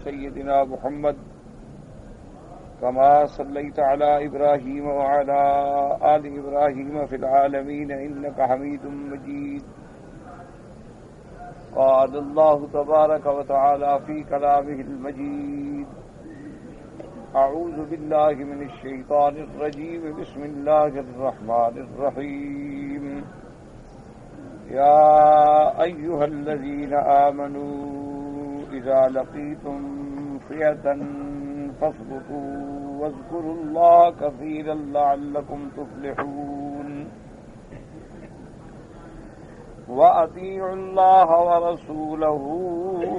سيدنا محمد كما صليت على إبراهيم وعلى آل إبراهيم في العالمين إنك حميد مجيد. قال الله تبارك وتعالى في كلامه المجيد: أعوذ بالله من الشيطان الرجيم. بسم الله الرحمن الرحيم. يا أيها الذين آمنوا إذا لقيتم فئة فاثبتوا واذكروا الله كثيرا لعلكم تفلحون. وأطيعوا الله ورسوله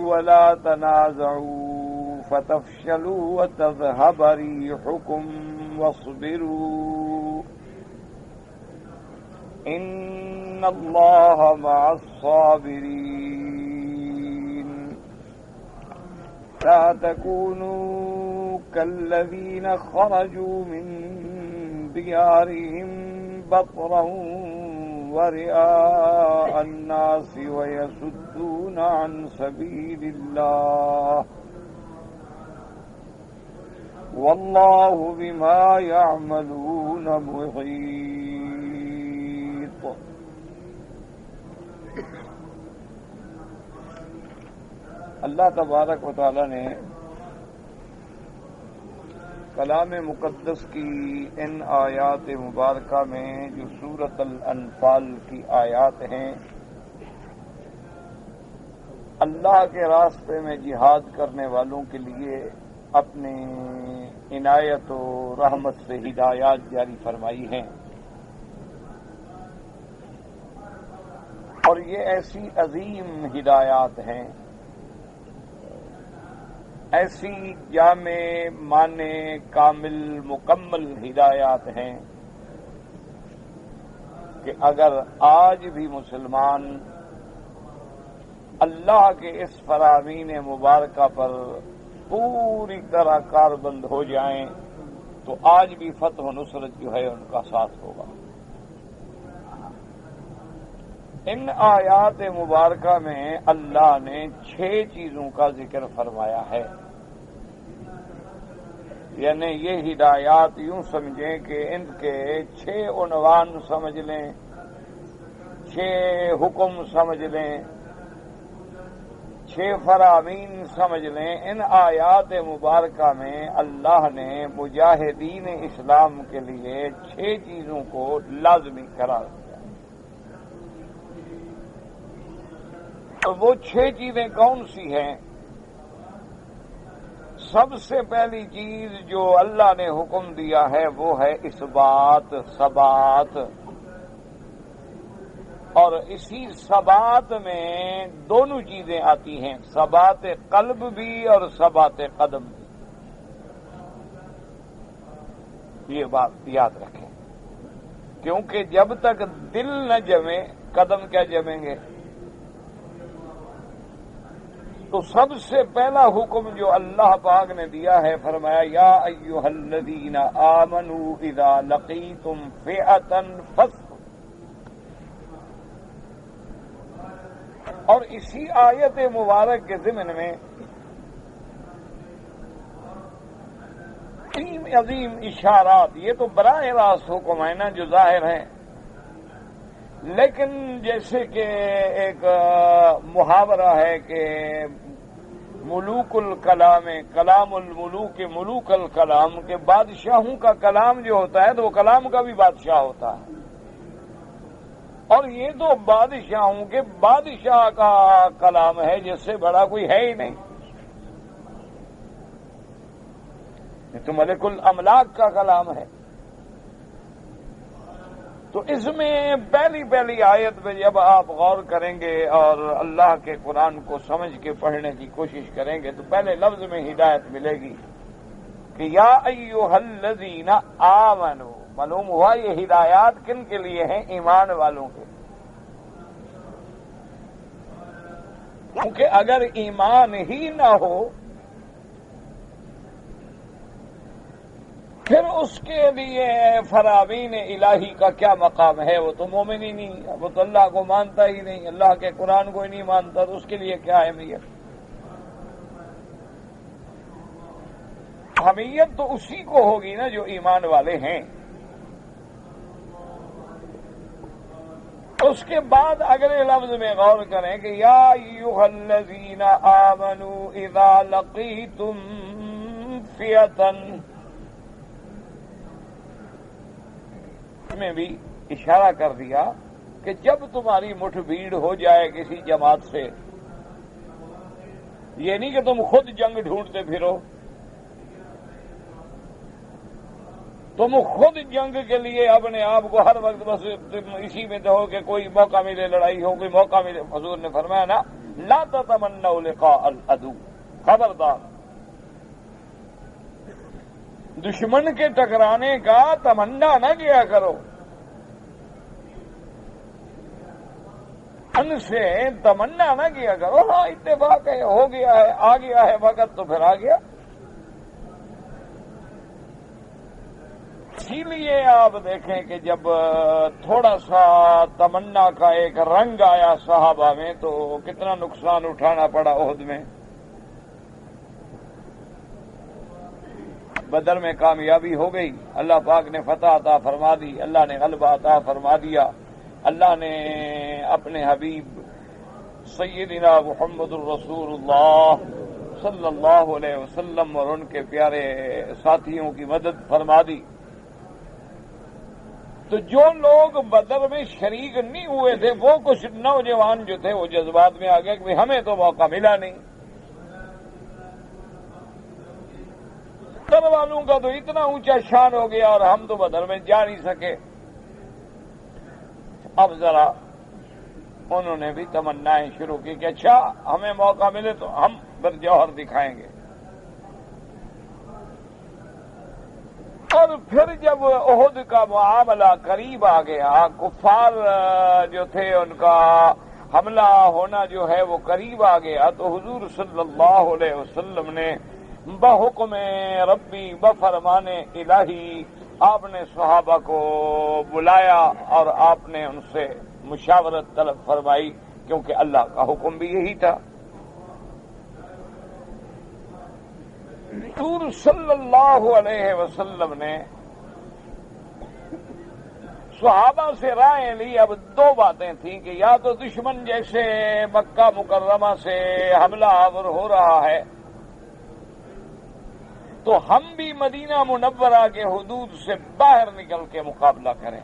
ولا تنازعوا فتفشلوا وتذهب ريحكم واصبروا إن الله مع الصابرين. لا تكونوا كالذين خرجوا من ديارهم بطرا ورئاء الناس ويصدون عن سبيل الله والله بما يعملون محيط. اللہ تبارک و تعالی نے کلام مقدس کی ان آیات مبارکہ میں جو سورۃ الانفال کی آیات ہیں، اللہ کے راستے میں جہاد کرنے والوں کے لیے اپنے عنایت و رحمت سے ہدایات جاری فرمائی ہیں، اور یہ ایسی عظیم ہدایات ہیں، ایسی جامع معنی کامل مکمل ہدایات ہیں کہ اگر آج بھی مسلمان اللہ کے اس فرامین مبارکہ پر پوری طرح کاربند ہو جائیں تو آج بھی فتح و نصرت جو ہے ان کا ساتھ ہوگا۔ ان آیات مبارکہ میں اللہ نے 6 چیزوں کا ذکر فرمایا ہے، یعنی یہ ہدایات یوں سمجھیں کہ ان کے 6 عنوان سمجھ لیں، 6 حکم سمجھ لیں، 6 فرامین سمجھ لیں۔ ان آیات مبارکہ میں اللہ نے مجاہدین اسلام کے لیے 6 چیزوں کو لازمی قرار دیا۔ تو وہ 6 چیزیں کون سی ہیں؟ سب سے پہلی چیز جو اللہ نے حکم دیا ہے وہ ہے اثبات، ثبات، اور اسی ثبات میں دونوں چیزیں آتی ہیں، ثبات قلب بھی اور ثبات قدم بھی۔ یہ بات یاد رکھیں، کیونکہ جب تک دل نہ جمے قدم کیا جمیں گے؟ تو سب سے پہلا حکم جو اللہ پاک نے دیا ہے، فرمایا یا ایھا الذین آمنوا اذا لقیتم فئۃ فاثبتوا۔ اور اسی آیت مبارک کے ضمن میں عظیم اشارات، یہ تو براہ راست حکم ہے نا جو ظاہر ہیں، لیکن جیسے کہ ایک محاورہ ہے کہ ملوک الکلام کلام الملوک ملوک الکلام، کے بادشاہوں کا کلام جو ہوتا ہے تو وہ کلام کا بھی بادشاہ ہوتا ہے، اور یہ تو بادشاہوں کے بادشاہ کا کلام ہے، جس سے بڑا کوئی ہے ہی نہیں، یہ تو ملک الاملاک کا کلام ہے۔ تو اس میں پہلی آیت میں جب آپ غور کریں گے اور اللہ کے قرآن کو سمجھ کے پڑھنے کی کوشش کریں گے تو پہلے لفظ میں ہدایت ملے گی کہ یا ایھا الذین آمنوا۔ معلوم ہوا یہ ہدایات کن کے لیے ہیں؟ ایمان والوں کے، کیونکہ اگر ایمان ہی نہ ہو پھر اس کے لیے فرامین الہی کا کیا مقام ہے؟ وہ تو مومن ہی نہیں، وہ تو اللہ کو مانتا ہی نہیں، اللہ کے قرآن کو ہی نہیں مانتا، تو اس کے لیے کیا اہمیت؟ حمیت تو اسی کو ہوگی نا جو ایمان والے ہیں۔ اس کے بعد اگلے لفظ میں غور کریں کہ یا ایھا الذین آمنوا اذا لقیتم فئۃ، میں بھی اشارہ کر دیا کہ جب تمہاری مٹھ بھیڑ ہو جائے کسی جماعت سے، یہ نہیں کہ تم خود جنگ ڈھونڈتے پھرو، تم خود جنگ کے لیے اپنے آپ کو ہر وقت بس اسی میں تو ہو کہ کوئی موقع ملے لڑائی ہو، کوئی موقع ملے۔ حضور نے فرمایا نا لا تتمنوا لقاء العدو، خبردار دشمن کے ٹکرانے کا تمنا نہ کیا کرو، ان سے تمنا نہ کیا کرو۔ ہاں اتفاق ہے، ہو گیا ہے، آ گیا ہے وقت تو پھر آ گیا۔ اسی لیے آپ دیکھیں کہ جب تھوڑا سا تمنا کا ایک رنگ آیا صحابہ میں تو کتنا نقصان اٹھانا پڑا احد میں۔ بدر میں کامیابی ہو گئی، اللہ پاک نے فتح عطا فرما دی، اللہ نے غلبہ عطا فرما دیا، اللہ نے اپنے حبیب سیدنا محمد الرسول اللہ صلی اللہ علیہ وسلم اور ان کے پیارے ساتھیوں کی مدد فرما دی۔ تو جو لوگ بدر میں شریک نہیں ہوئے تھے، وہ کچھ نوجوان جو تھے وہ جذبات میں آ گئے کہ ہمیں تو موقع ملا نہیں، بدر والوں کا تو اتنا اونچا شان ہو گیا اور ہم تو بدر میں جا نہیں سکے۔ اب ذرا انہوں نے بھی تمنائیں شروع کی کہ اچھا ہمیں موقع ملے تو ہم پھر جوہر دکھائیں گے۔ اور پھر جب احد کا معاملہ قریب آ گیا، کفار جو تھے ان کا حملہ ہونا جو ہے وہ قریب آ گیا، تو حضور صلی اللہ علیہ وسلم نے بحکم ربی بفرمان الہی آپ نے صحابہ کو بلایا اور آپ نے ان سے مشاورت طلب فرمائی، کیونکہ اللہ کا حکم بھی یہی تھا۔ حضور صلی اللہ علیہ وسلم نے صحابہ سے رائے لی۔ اب دو باتیں تھیں کہ یا تو دشمن جیسے مکہ مکرمہ سے حملہ آور ہو رہا ہے تو ہم بھی مدینہ منورہ کے حدود سے باہر نکل کے مقابلہ کریں،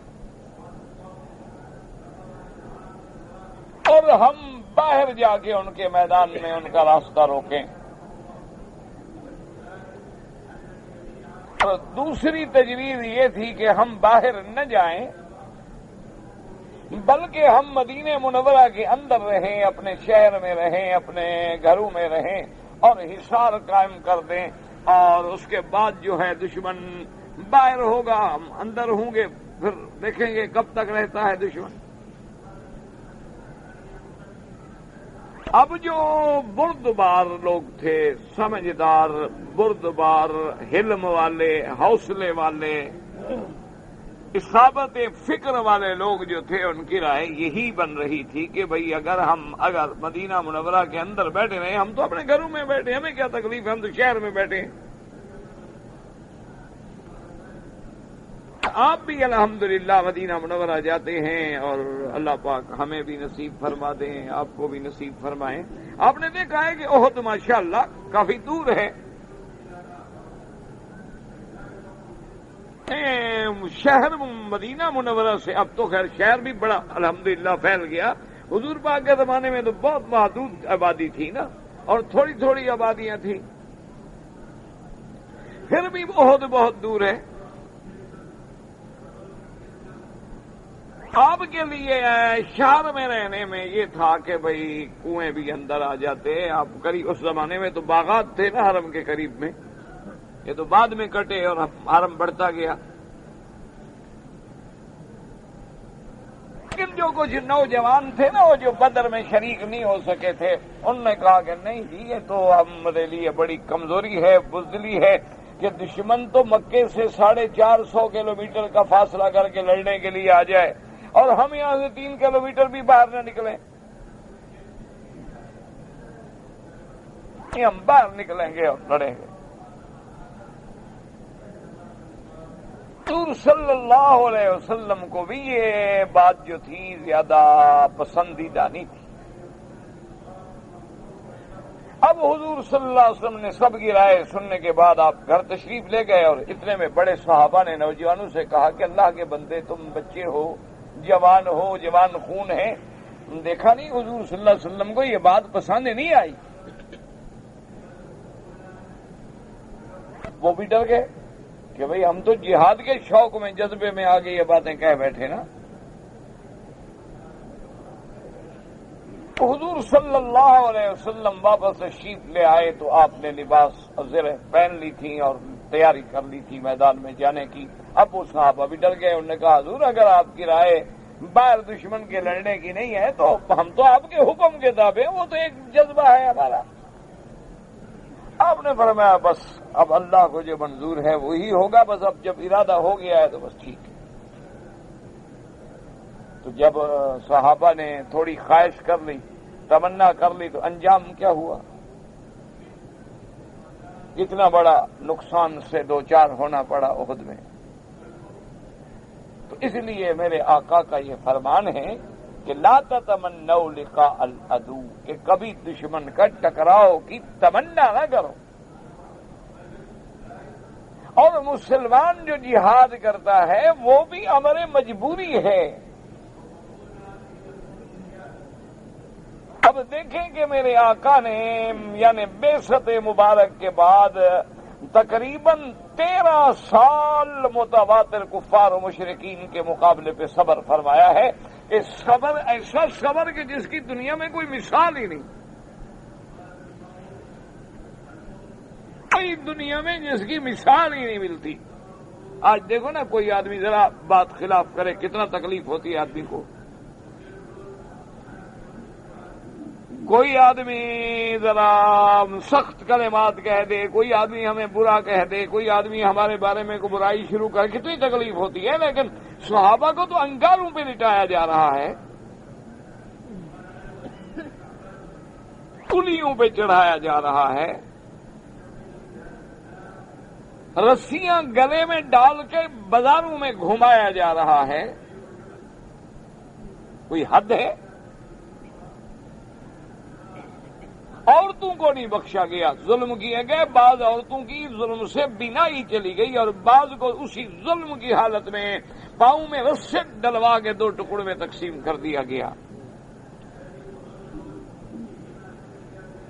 اور ہم باہر جا کے ان کے میدان میں ان کا راستہ روکیں، اور دوسری تجویز یہ تھی کہ ہم باہر نہ جائیں بلکہ ہم مدینہ منورہ کے اندر رہیں، اپنے شہر میں رہیں، اپنے گھروں میں رہیں اور حصار قائم کر دیں، اور اس کے بعد جو ہے دشمن باہر ہوگا، ہم اندر ہوں گے، پھر دیکھیں گے کب تک رہتا ہے دشمن۔ اب جو بردبار لوگ تھے، سمجھدار، بردبار، حلم والے، حوصلے والے، اصابت فکر والے لوگ جو تھے، ان کی رائے یہی بن رہی تھی کہ بھئی اگر مدینہ منورہ کے اندر بیٹھے رہے، ہم تو اپنے گھروں میں بیٹھے، ہمیں کیا تکلیف ہے، ہم تو شہر میں بیٹھے ہیں۔ آپ بھی الحمدللہ مدینہ منورہ جاتے ہیں اور اللہ پاک ہمیں بھی نصیب فرما دیں، آپ کو بھی نصیب فرمائیں۔ آپ نے دیکھا ہے کہ احد ماشاءاللہ کافی دور ہے، شہر مدینہ منورہ سے اب تو خیر شہر بھی بڑا الحمدللہ پھیل گیا۔ حضور پاک کے زمانے میں تو بہت محدود آبادی تھی نا، اور تھوڑی تھوڑی آبادیاں تھیں، پھر بھی احد بہت دور ہے۔ آپ کے لیے شہر میں رہنے میں یہ تھا کہ بھئی کنویں بھی اندر آ جاتے، آپ قریب اس زمانے میں تو باغات تھے نا حرم کے قریب میں، یہ تو بعد میں کٹے اور حرم بڑھتا گیا۔ لیکن جو کچھ نوجوان تھے نا، وہ جو بدر میں شریک نہیں ہو سکے تھے، انہوں نے کہا کہ نہیں جی یہ تو ہمارے لیے بڑی کمزوری ہے، بزدلی ہے کہ دشمن تو مکے سے 450 کلومیٹر کا فاصلہ کر کے لڑنے کے لیے آ جائے اور ہم یہاں سے 3 کلومیٹر بھی باہر نہ نکلیں، ہم باہر نکلیں گے اور لڑیں گے۔ حضور صلی اللہ علیہ وسلم کو بھی یہ بات جو تھی زیادہ پسندیدہ نہیں تھی۔ اب حضور صلی اللہ علیہ وسلم نے سب کی رائے سننے کے بعد آپ گھر تشریف لے گئے، اور اتنے میں بڑے صحابہ نے نوجوانوں سے کہا کہ اللہ کے بندے، تم بچے ہو، جوان خون ہیں، دیکھا نہیں حضور صلی اللہ علیہ وسلم کو یہ بات پسند نہیں آئی۔ وہ بھی ڈر گئے کہ بھئی ہم تو جہاد کے شوق میں، جذبے میں آگے یہ باتیں کہہ بیٹھے نا۔ حضور صلی اللہ علیہ وسلم واپس تشریف لے آئے تو آپ نے لباس زرہ پہن لی تھی اور تیاری کر لی تھی میدان میں جانے کی۔ اب وہ صحابہ بھی ڈر گئے، انہوں نے کہا حضور اگر آپ کی رائے باہر دشمن کے لڑنے کی نہیں ہے تو ہم تو آپ کے حکم کے تابع ہیں، وہ تو ایک جذبہ ہے ہمارا۔ آپ نے فرمایا بس اب اللہ کو جو منظور ہے وہی ہوگا، بس اب جب ارادہ ہو گیا ہے تو بس ٹھیک ہے۔ تو جب صحابہ نے تھوڑی خواہش کر لی، تمنا کر لی، تو انجام کیا ہوا؟ اتنا بڑا نقصان سے دو چار ہونا پڑا احد میں۔ تو اس لیے میرے آقا کا یہ فرمان ہے کہ لا تتمنوا لقاء العدو، کہ کبھی دشمن کا ٹکراؤ کی تمنا نہ کرو۔ اور مسلمان جو جہاد کرتا ہے وہ بھی امر مجبوری ہے۔ اب دیکھیں کہ میرے آقا نے یعنی بعثت مبارک کے بعد تقریباً 13 سال متواتر کفار و مشرکین کے مقابلے پہ صبر فرمایا ہے، کہ صبر ایسا صبر کہ جس کی دنیا میں کوئی مثال ہی نہیں، کوئی دنیا میں جس کی مثال ہی نہیں ملتی۔ آج دیکھو نا کوئی آدمی ذرا بات خلاف کرے کتنا تکلیف ہوتی ہے آدمی کو، کوئی آدمی ذرا سخت کلمات کہہ دے، کوئی آدمی ہمیں برا کہہ دے، کوئی آدمی ہمارے بارے میں کوئی برائی شروع کرے، کتنی تکلیف ہوتی ہے۔ لیکن صحابہ کو تو انگاروں پہ لٹایا جا رہا ہے، کلیوں پہ چڑھایا جا رہا ہے، رسیاں گلے میں ڈال کے بازاروں میں گھمایا جا رہا ہے۔ کوئی حد ہے؟ عورتوں کو نہیں بخشا گیا، ظلم کیے گئے، بعض عورتوں کی ظلم سے بینائی چلی گئی اور بعض کو اسی ظلم کی حالت میں پاؤں میں رسے ڈلوا کے 2 ٹکڑوں میں تقسیم کر دیا گیا۔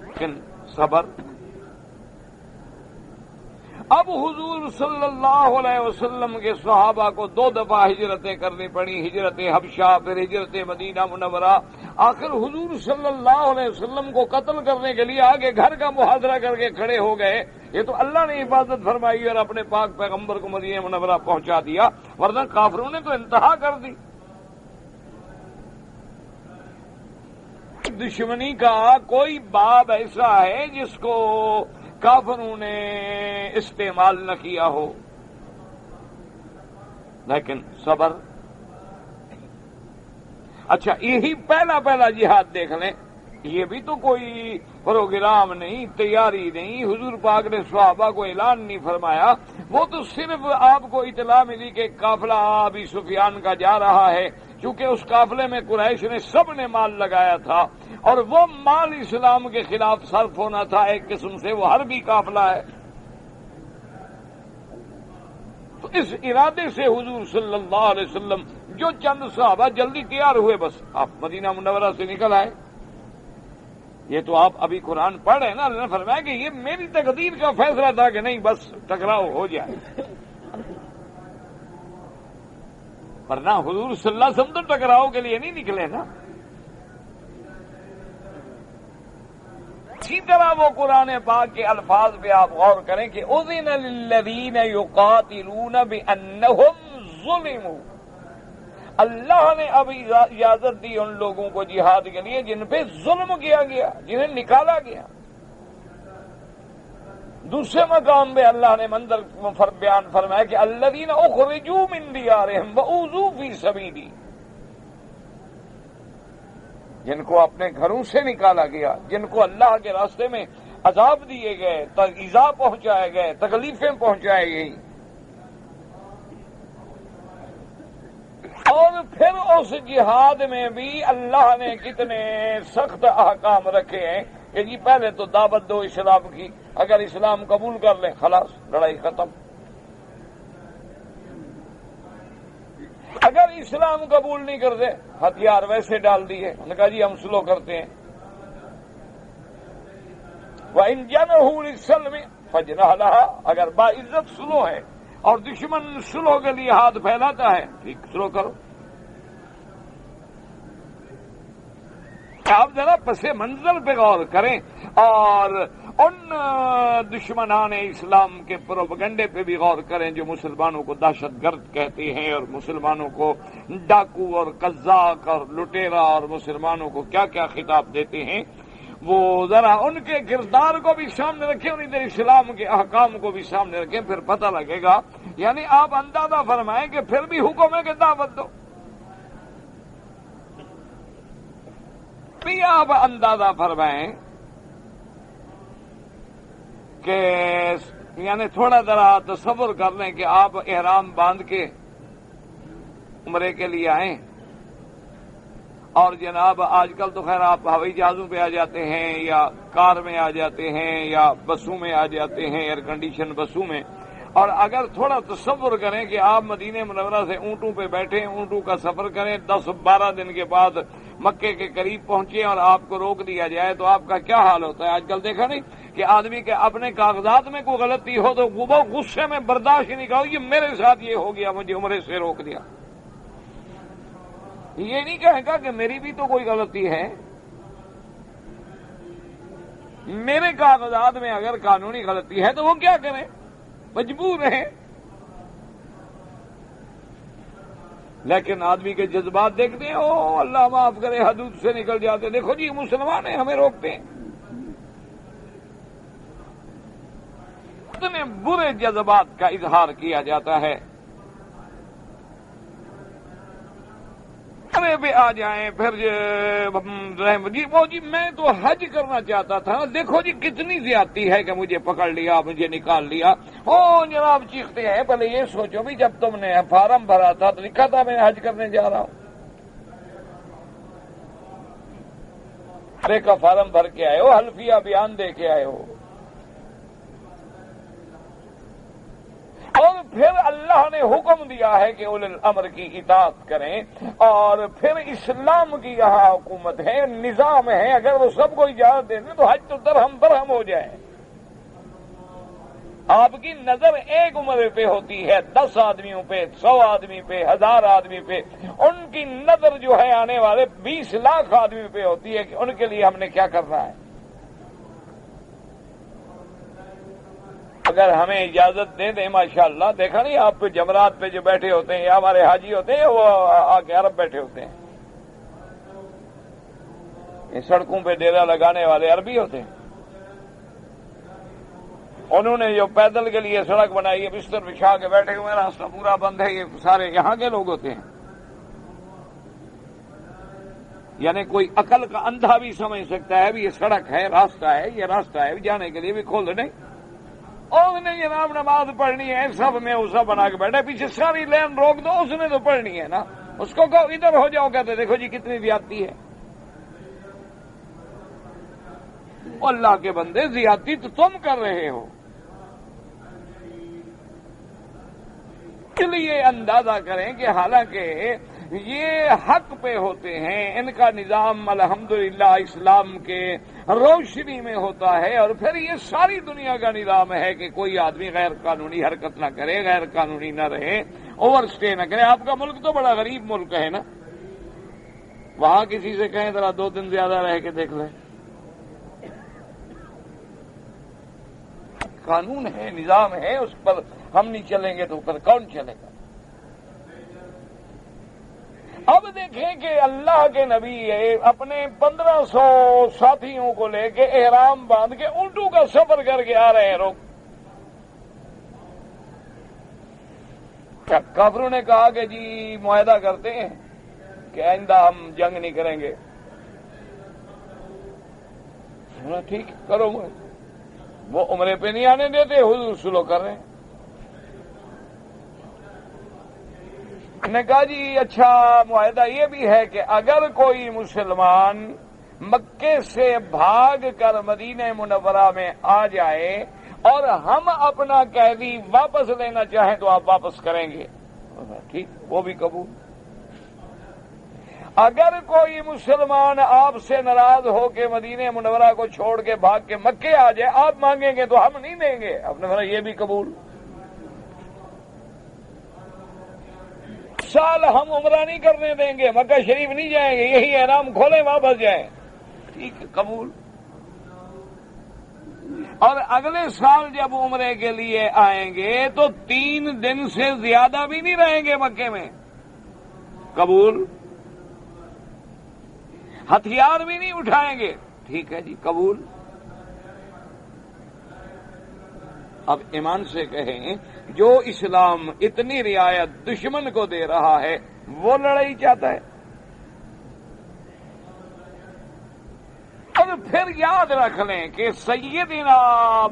لیکن صبر۔ اب حضور صلی اللہ علیہ وسلم کے صحابہ کو 2 دفعہ ہجرتیں کرنی پڑی، ہجرت حبشہ پھر ہجرت مدینہ منورہ۔ آخر حضور صلی اللہ علیہ وسلم کو قتل کرنے کے لیے آگے گھر کا محاصرہ کر کے کھڑے ہو گئے۔ یہ تو اللہ نے حفاظت فرمائی اور اپنے پاک پیغمبر کو مدینہ منورہ پہنچا دیا، ورنہ کافروں نے تو انتہا کر دی۔ دشمنی کا کوئی باب ایسا ہے جس کو کافروں نے استعمال نہ کیا ہو، لیکن صبر۔ اچھا یہی پہلا جہاد دیکھ لیں، یہ بھی تو کوئی پروگرام نہیں، تیاری نہیں، حضور پاک نے صحابہ کو اعلان نہیں فرمایا، وہ تو صرف آپ کو اطلاع ملی کہ قافلہ ابی سفیان کا جا رہا ہے، چونکہ اس قافلے میں قریش نے سب نے مال لگایا تھا اور وہ مال اسلام کے خلاف صرف ہونا تھا، ایک قسم سے وہ حربی قافلہ ہے۔ تو اس ارادے سے حضور صلی اللہ علیہ وسلم جو چند صحابہ جلدی تیار ہوئے، بس آپ مدینہ منورہ سے نکل آئے۔ یہ تو آپ ابھی قرآن پڑھ رہے ہیں نا، اللہ نے فرمایا کہ یہ میری تقدیر کا فیصلہ تھا کہ نہیں بس ٹکراؤ ہو جائے، ورنہ حضور صلی اللہ علیہ وسلم تو ٹکراؤ کے لیے نہیں نکلے نا۔ اسی طرح وہ قرآن پاک کے الفاظ پہ آپ غور کریں کہ اذن للذین یقاتلون بانہم ظلموا، اللہ نے اب اجازت دی ان لوگوں کو جہاد کے لیے جن پہ ظلم کیا گیا، جنہیں نکالا گیا۔ دوسرے مقام پہ اللہ نے منظر بیان فرمایا کہ الذین اخرجوا من دیارہم واوذوا فی سبیلی، جن کو اپنے گھروں سے نکالا گیا، جن کو اللہ کے راستے میں عذاب دیے گئے، ایذا پہنچائے گئے، تکلیفیں پہنچائی گئی۔ پھر اس جہاد میں بھی اللہ نے کتنے سخت احکام رکھے ہیں کہ جی پہلے تو دعوت دو اسلام کی، اگر اسلام قبول کر لیں خلاص لڑائی ختم، اگر اسلام قبول نہیں کرتے ہتھیار ویسے ڈال دیے، انہوں نے کہا جی ہم سلو کرتے ہیں، وَإِن جَنَحُوا لِلسَّلْمِ فَاجْنَحْ لَهَا، اگر باعزت سلو ہے اور دشمن سلو کے لیے ہاتھ پھیلاتا ہے ٹھیک سلو کرو۔ آپ ذرا پس منظر پہ غور کریں اور ان دشمنان اسلام کے پروپیگنڈے پہ بھی غور کریں جو مسلمانوں کو دہشت گرد کہتے ہیں اور مسلمانوں کو ڈاکو اور قزاق اور لٹیرا اور مسلمانوں کو کیا کیا خطاب دیتے ہیں، وہ ذرا ان کے کردار کو بھی سامنے رکھیں اور ادھر اسلام کے احکام کو بھی سامنے رکھیں، پھر پتہ لگے گا۔ یعنی آپ اندازہ فرمائیں کہ پھر بھی حکم ہے کہ دعوت دو، بھی آپ اندازہ فرمائیں کہ یعنی تھوڑا ذرا تصور کر لیں کہ آپ احرام باندھ کے عمرے کے لیے آئیں اور جناب آج کل تو خیر آپ ہوائی جہازوں پہ آ جاتے ہیں یا کار میں آ جاتے ہیں یا بسوں میں آ جاتے ہیں، ایئر کنڈیشن بسوں میں، اور اگر تھوڑا تصور کریں کہ آپ مدینہ منورہ سے اونٹوں پہ بیٹھیں، اونٹوں کا سفر کریں، 10-12 دن کے بعد مکے کے قریب پہنچے اور آپ کو روک دیا جائے تو آپ کا کیا حال ہوتا ہے؟ آج کل دیکھا نہیں کہ آدمی کے اپنے کاغذات میں کوئی غلطی ہو تو وہ غصے میں برداشت نہیں کرو، یہ میرے ساتھ یہ ہو گیا، مجھے عمرے سے روک دیا۔ یہ نہیں کہے گا کہ میری بھی تو کوئی غلطی ہے، میرے کاغذات میں اگر قانونی غلطی ہے تو وہ کیا کریں، مجبور ہیں۔ لیکن آدمی کے جذبات دیکھتے ہیں، او اللہ معاف کرے، حدود سے نکل جاتے، دیکھو جی مسلمان ہیں ہمیں روکتے ہیں۔ اتنے برے جذبات کا اظہار کیا جاتا ہے، ارے بھی آ جائیں پھر جی میں تو حج کرنا چاہتا تھا، دیکھو جی کتنی زیادتی ہے کہ مجھے پکڑ لیا، مجھے نکال لیا۔ او جناب چیختے ہیں، پہلے یہ سوچو بھی جب تم نے فارم بھرا تھا تو لکھا تھا میں حج کرنے جا رہا ہوں، ارے کا فارم بھر کے آئے ہو، حلفیہ بیان دے کے آئے ہو، اور پھر اللہ نے حکم دیا ہے کہ اولی الامر کی اطاعت کریں، اور پھر اسلام کی یہاں حکومت ہے، نظام ہے، اگر وہ سب کو اجازت دے دیں تو حج تو درہم برہم ہو جائے۔ آپ کی نظر ایک عمرے پہ ہوتی ہے، 10 آدمیوں پہ، 100 آدمی پہ، 1000 آدمی پہ، ان کی نظر جو ہے آنے والے 20 لاکھ آدمی پہ ہوتی ہے کہ ان کے لیے ہم نے کیا کرنا ہے۔ اگر ہمیں اجازت دے دیں ماشاءاللہ، دیکھا نہیں آپ پہ جمرات پہ جو بیٹھے ہوتے ہیں یا ہمارے حاجی ہوتے ہیں وہ آ کے عرب بیٹھے ہوتے ہیں، یہ سڑکوں پہ ڈیرا لگانے والے عربی ہوتے ہیں، انہوں نے جو پیدل کے لیے سڑک بنائی ہے، بستر بچھا کے بیٹھے ہوئے، راستہ پورا بند ہے، یہ سارے یہاں کے لوگ ہوتے ہیں۔ یعنی کوئی عقل کا اندھا بھی سمجھ سکتا ہے بھی یہ سڑک ہے، راستہ ہے، یہ راستہ ہے، جانے کے لیے بھی کھول دیں، اور نے جناب نماز پڑھنی ہے، سب میں اسا بنا کے بیٹھے، پیچھے ساری لین روک دو، اس نے تو پڑھنی ہے نا، اس کو کہو ادھر ہو جاؤ، کہتے دیکھو جی کتنی زیادتی ہے۔ اللہ کے بندے زیادتی تو تم کر رہے ہو، اس لیے اندازہ کریں کہ حالانکہ یہ حق پہ ہوتے ہیں، ان کا نظام الحمدللہ اسلام کے روشنی میں ہوتا ہے، اور پھر یہ ساری دنیا کا نظام ہے کہ کوئی آدمی غیر قانونی حرکت نہ کرے، غیر قانونی نہ رہے، اوور اسٹے نہ کرے۔ آپ کا ملک تو بڑا غریب ملک ہے نا، وہاں کسی سے کہیں ذرا 2 دن زیادہ رہ کے دیکھ لیں، قانون ہے، نظام ہے، اس پر ہم نہیں چلیں گے تو پھر کون چلے گا؟ اب دیکھیں کہ اللہ کے نبی اپنے 1500 ساتھیوں کو لے کے احرام باندھ کے اونٹوں کا سفر کر کے آ رہے ہیں لوگ۔ کافروں نے کہا کہ جی معاہدہ کرتے ہیں کہ آئندہ ہم جنگ نہیں کریں گے، ٹھیک کرو، وہ عمرے پہ نہیں آنے دیتے، حضور سلو کر رہے ہیں۔ نے کہا جی اچھا معاہدہ یہ بھی ہے کہ اگر کوئی مسلمان مکے سے بھاگ کر مدینہ منورہ میں آ جائے اور ہم اپنا قیدی واپس لینا چاہیں تو آپ واپس کریں گے؟ ٹھیک، وہ بھی قبول۔ اگر کوئی مسلمان آپ سے ناراض ہو کے مدینہ منورہ کو چھوڑ کے بھاگ کے مکے آ جائے، آپ مانگیں گے تو ہم نہیں دیں گے؟ آپ نے فرمایا یہ بھی قبول۔ سال ہم عمرہ نہیں کرنے دیں گے، مکہ شریف نہیں جائیں گے، یہی احرام کھولیں واپس جائیں، ٹھیک ہے، قبول۔ اور اگلے سال جب عمرے کے لیے آئیں گے تو 3 دن سے زیادہ بھی نہیں رہیں گے مکے میں، قبول۔ ہتھیار بھی نہیں اٹھائیں گے، ٹھیک ہے جی، قبول۔ اب ایمان سے کہیں جو اسلام اتنی رعایت دشمن کو دے رہا ہے وہ لڑائی چاہتا ہے؟ اور پھر یاد رکھ لیں کہ سیدنا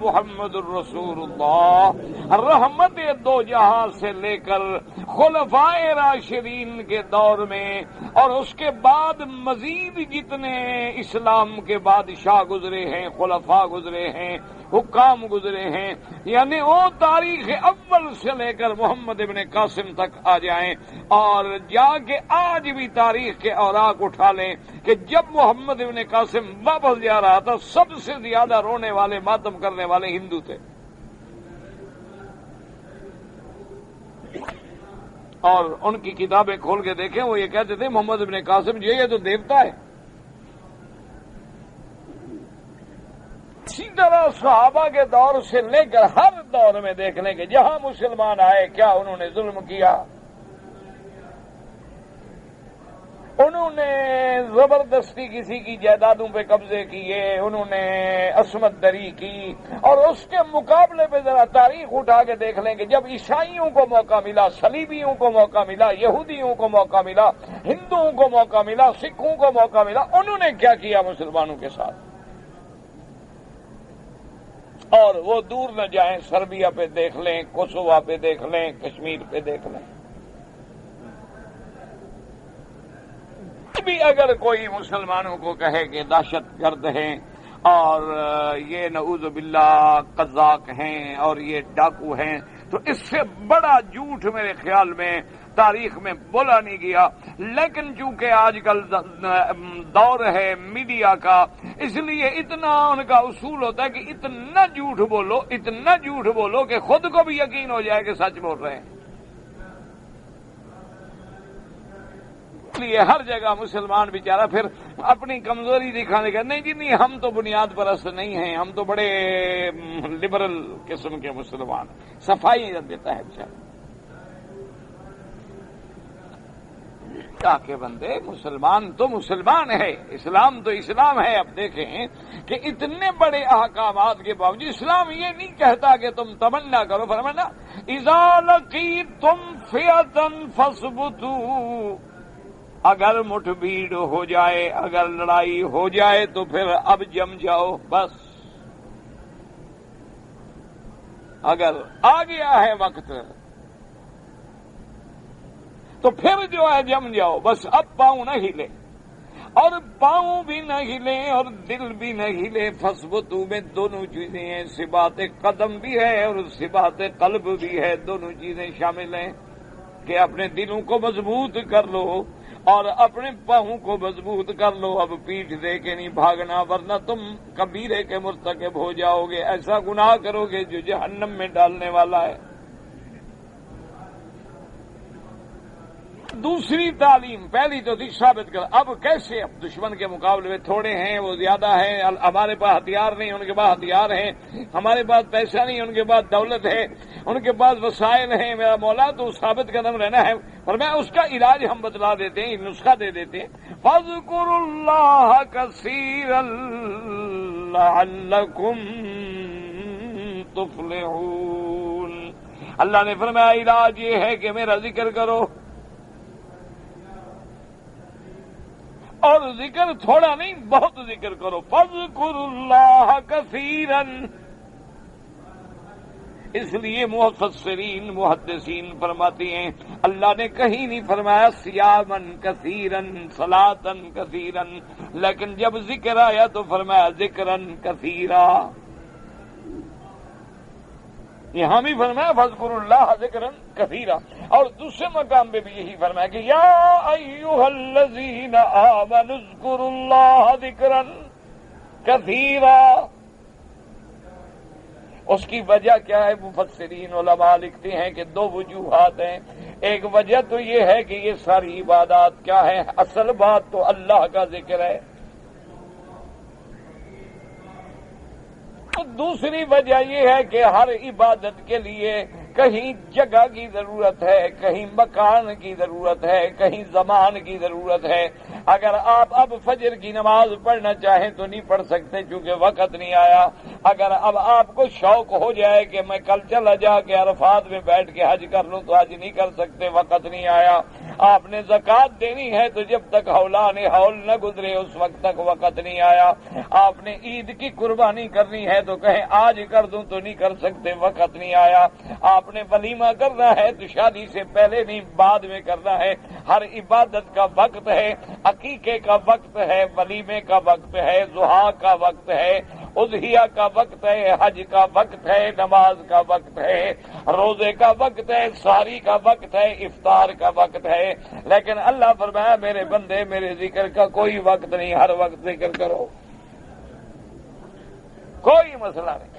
محمد الرسول اللہ رحمت دو جہاں سے لے کر خلفائے راشدین کے دور میں اور اس کے بعد مزید جتنے اسلام کے بادشاہ گزرے ہیں، خلفاء گزرے ہیں، حکام گزرے ہیں، یعنی وہ تاریخ اول سے لے کر محمد ابن قاسم تک آ جائیں اور جا کے آج بھی تاریخ کے اوراق اٹھا لیں کہ جب محمد ابن قاسم واپس جا رہا تھا سب سے زیادہ رونے والے، ماتم کرنے والے ہندو تھے، اور ان کی کتابیں کھول کے دیکھیں وہ یہ کہتے تھے محمد ابن قاسم جو یہ تو دیوتا ہے۔ اسی طرح صحابہ کے دور سے لے کر ہر دور میں دیکھ لیں کہ جہاں مسلمان آئے کیا انہوں نے ظلم کیا، انہوں نے زبردستی کسی کی جائیدادوں پہ قبضے کیے، انہوں نے عصمت دری کی، اور اس کے مقابلے پہ ذرا تاریخ اٹھا کے دیکھ لیں کہ جب عیسائیوں کو موقع ملا، صلیبیوں کو موقع ملا، یہودیوں کو موقع ملا، ہندوؤں کو موقع ملا، سکھوں کو موقع ملا، انہوں نے کیا کیا مسلمانوں کے ساتھ؟ اور وہ دور نہ جائیں، سربیا پہ دیکھ لیں، کوسووا پہ دیکھ لیں، کشمیر پہ دیکھ لیں۔ بھی اگر کوئی مسلمانوں کو کہے کہ دہشت گرد ہیں اور یہ نعوذ باللہ قذاق ہیں اور یہ ڈاکو ہیں، تو اس سے بڑا جھوٹ میرے خیال میں تاریخ میں بولا نہیں گیا۔ لیکن چونکہ آج کل دور ہے میڈیا کا، اس لیے اتنا ان کا اصول ہوتا ہے کہ اتنا جھوٹ بولو کہ خود کو بھی یقین ہو جائے کہ سچ بول رہے ہیں۔ اس لیے ہر جگہ مسلمان بیچارہ پھر اپنی کمزوری دکھانے کا، نہیں جی نہیں ہم تو بنیاد پرست نہیں ہیں، ہم تو بڑے لبرل قسم کے مسلمان، صفائی دیتا ہے بیچارہ۔ کے بندے مسلمان تو مسلمان ہے، اسلام تو اسلام ہے۔ اب دیکھیں کہ اتنے بڑے احکامات کے باوجود اسلام یہ نہیں کہتا کہ تم تمنا کرو، فرمانا اذا لقیتم فئۃ فاثبتوا، اگر مٹھ بھیڑ ہو جائے، اگر لڑائی ہو جائے تو پھر اب جم جاؤ، بس اگر آ گیا ہے وقت تو پھر جو ہے جم جاؤ، بس اب پاؤں نہ ہلے، اور پاؤں بھی نہ ہلے اور دل بھی نہ ہلے۔ فثبتوا میں دونوں چیزیں ہیں، ثبات قدم بھی ہے اور ثبات قلب بھی ہے، دونوں چیزیں شامل ہیں کہ اپنے دلوں کو مضبوط کر لو اور اپنے پاؤں کو مضبوط کر لو۔ اب پیٹھ دے کے نہیں بھاگنا، ورنہ تم کبیرے کے مرتکب ہو جاؤ گے، ایسا گناہ کرو گے جو جہنم میں ڈالنے والا ہے۔ دوسری تعلیم، پہلی تو تھی ثابت کر، اب کیسے؟ اب دشمن کے مقابلے میں تھوڑے ہیں، وہ زیادہ ہیں، ہمارے پاس ہتھیار نہیں، ان کے پاس ہتھیار ہیں، ہمارے پاس پیسہ نہیں، ان کے پاس دولت ہے، ان کے پاس وسائل ہیں، میرا مولا تو ثابت قدم رہنا ہے۔ اور میں اس کا علاج ہم بتلا دیتے ہیں، نسخہ دے دیتے ہیں، فاذکروا اللہ کثیرا لعلکم تفلحون۔ اللہ نے فرمایا علاج یہ ہے کہ میرا ذکر کرو، اور ذکر تھوڑا نہیں بہت ذکر کرو۔ فاذکروا اللہ کثیرا، اس لیے مفسرین محدثین فرماتی ہیں اللہ نے کہیں نہیں فرمایا صیامن کثیرن صلاتن کثیرن، لیکن جب ذکر آیا تو فرمایا ذکرن کثیرا۔ یہاں بھی فرمایا فاذکروا اللہ ذکرا کثیرا، اور دوسرے مقام پہ بھی یہی فرمایا کہ یا ایھا الذین آمنوا اذکروا اللہ ذکرا کثیرا۔ اس کی وجہ کیا ہے؟ مفسرین علماء لکھتے ہیں کہ دو وجوہات ہیں۔ ایک وجہ تو یہ ہے کہ یہ ساری عبادات کیا ہے؟ اصل بات تو اللہ کا ذکر ہے۔ دوسری وجہ یہ ہے کہ ہر عبادت کے لیے کہیں جگہ کی ضرورت ہے، کہیں مکان کی ضرورت ہے، کہیں زمان کی ضرورت ہے۔ اگر آپ اب فجر کی نماز پڑھنا چاہیں تو نہیں پڑھ سکتے چونکہ وقت نہیں آیا۔ اگر اب آپ کو شوق ہو جائے کہ میں کل چلا جا کے عرفات میں بیٹھ کے حج کر لوں تو حج نہیں کر سکتے، وقت نہیں آیا۔ آپ نے زکوٰۃ دینی ہے تو جب تک حولان حول نہ گزرے اس وقت تک وقت نہیں آیا۔ آپ نے عید کی قربانی کرنی ہے تو کہیں آج کر دوں تو نہیں کر سکتے، وقت نہیں آیا۔ آپ نے ولیمہ کرنا ہے تو شادی سے پہلے نہیں بعد میں کرنا ہے۔ ہر عبادت کا وقت ہے، عقیقے کا وقت ہے، ولیمے کا وقت ہے، ضحیٰ کا وقت ہے، اضحیہ کا وقت ہے، حج کا وقت ہے، نماز کا وقت ہے، روزے کا وقت ہے، سحری کا وقت ہے، افطار کا وقت ہے۔ لیکن اللہ فرمایا میرے بندے میرے ذکر کا کوئی وقت نہیں، ہر وقت ذکر کرو، کوئی مسئلہ نہیں۔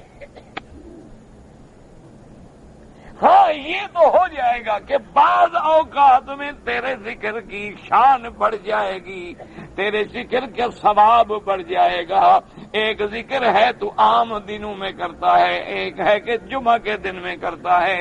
ہاں یہ تو ہو جائے گا کہ بعض اوقات میں تیرے ذکر کی شان بڑھ جائے گی، تیرے ذکر کا ثواب بڑھ جائے گا۔ ایک ذکر ہے تو عام دنوں میں کرتا ہے، ایک ہے کہ جمعہ کے دن میں کرتا ہے،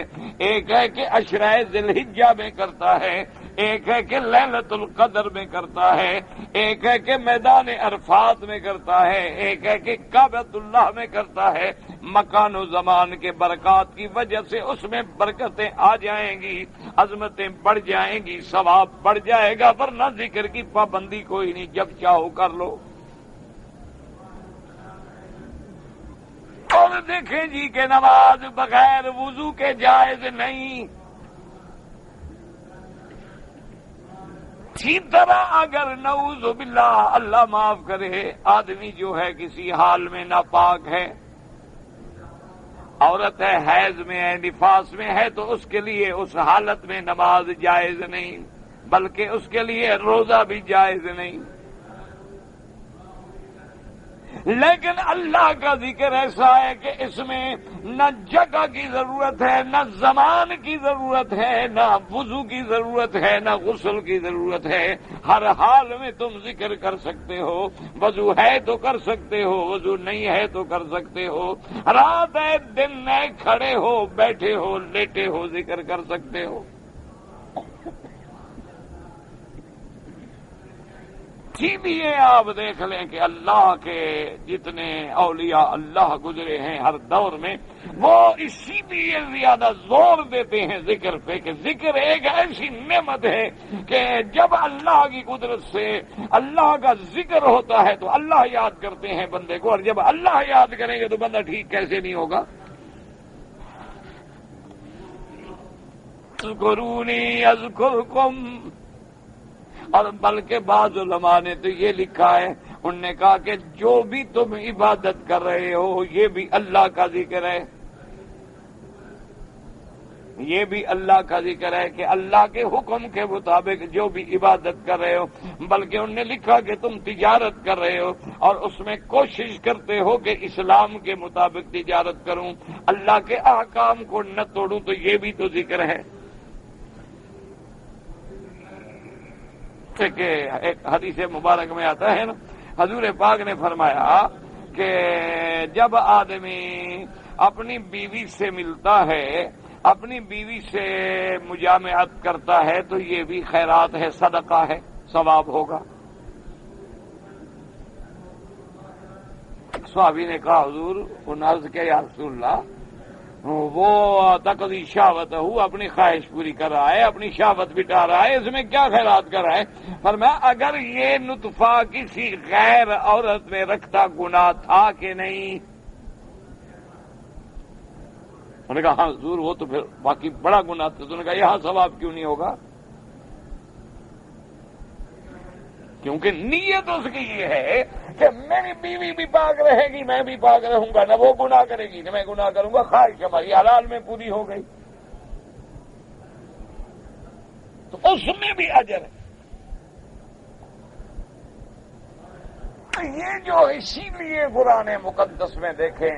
ایک ہے کہ عشرۂ ذی الحجہ میں کرتا ہے، ایک ہے کہ لیلۃ القدر میں کرتا ہے، ایک ہے کہ میدان عرفات میں کرتا ہے، ایک ہے کہ کعبۃ اللہ میں کرتا ہے۔ مکان و زمان کے برکات کی وجہ سے اس میں برکتیں آ جائیں گی، عظمتیں بڑھ جائیں گی، ثواب بڑھ جائے گا، ورنہ ذکر کی پابندی کوئی نہیں، جب چاہو کر لو۔ اور دیکھیں جی کہ نماز بغیر وضو کے جائز نہیں۔ اسی طرح اگر نعوذ باللہ اللہ معاف کرے آدمی جو ہے کسی حال میں ناپاک ہے، عورت ہے، حیض میں ہے، نفاس میں ہے، تو اس کے لیے اس حالت میں نماز جائز نہیں، بلکہ اس کے لیے روزہ بھی جائز نہیں۔ لیکن اللہ کا ذکر ایسا ہے کہ اس میں نہ جگہ کی ضرورت ہے، نہ زمان کی ضرورت ہے، نہ وضو کی ضرورت ہے، نہ غسل کی ضرورت ہے۔ ہر حال میں تم ذکر کر سکتے ہو، وضو ہے تو کر سکتے ہو، وضو نہیں ہے تو کر سکتے ہو، رات ہے دن ہے، کھڑے ہو بیٹھے ہو لیٹے ہو ذکر کر سکتے ہو۔ اسی لیے آپ دیکھ لیں کہ اللہ کے جتنے اولیاء اللہ گزرے ہیں ہر دور میں، وہ اسی لیے زیادہ زور دیتے ہیں ذکر پہ کہ ذکر ایک ایسی نعمت ہے کہ جب اللہ کی قدرت سے اللہ کا ذکر ہوتا ہے تو اللہ یاد کرتے ہیں بندے کو، اور جب اللہ یاد کریں گے تو بندہ ٹھیک کیسے نہیں ہوگا۔ اذکرونی اذکرکم، اور بلکہ بعض علماء نے تو یہ لکھا ہے، انہوں نے کہا کہ جو بھی تم عبادت کر رہے ہو یہ بھی اللہ کا ذکر ہے، یہ بھی اللہ کا ذکر ہے کہ اللہ کے حکم کے مطابق جو بھی عبادت کر رہے ہو۔ بلکہ انہوں نے لکھا کہ تم تجارت کر رہے ہو اور اس میں کوشش کرتے ہو کہ اسلام کے مطابق تجارت کروں، اللہ کے احکام کو نہ توڑوں، تو یہ بھی تو ذکر ہے۔ کہ ایک حدیث مبارک میں آتا ہے نا، حضور پاک نے فرمایا کہ جب آدمی اپنی بیوی سے ملتا ہے، اپنی بیوی سے مجامعت کرتا ہے تو یہ بھی خیرات ہے، صدقہ ہے، ثواب ہوگا۔ صحابی نے کہا حضور، عرض کیا یا رسول اللہ، وہ تقضی شہوت ہو، اپنی خواہش پوری کر رہا ہے، اپنی شہوت بٹا رہا ہے، اس میں کیا خیرات کر رہا ہے؟ فرمایا اگر یہ نطفہ کسی غیر عورت میں رکھتا گناہ تھا کہ نہیں؟ انہوں نے کہا ہاں حضور وہ تو پھر باقی بڑا گناہ تھا. انہوں نے کہا یہاں ثواب کیوں نہیں ہوگا؟ کیونکہ نیت اس کی یہ ہے کہ میری بیوی بھی پاک رہے گی، میں بھی پاک رہوں گا، نہ وہ گناہ کرے گی نہ میں گناہ کروں گا، خواہش ہماری حلال میں پوری ہو گئی، تو اس میں بھی اجر ہے. یہ جو اسی لیے قرآن مقدس میں دیکھیں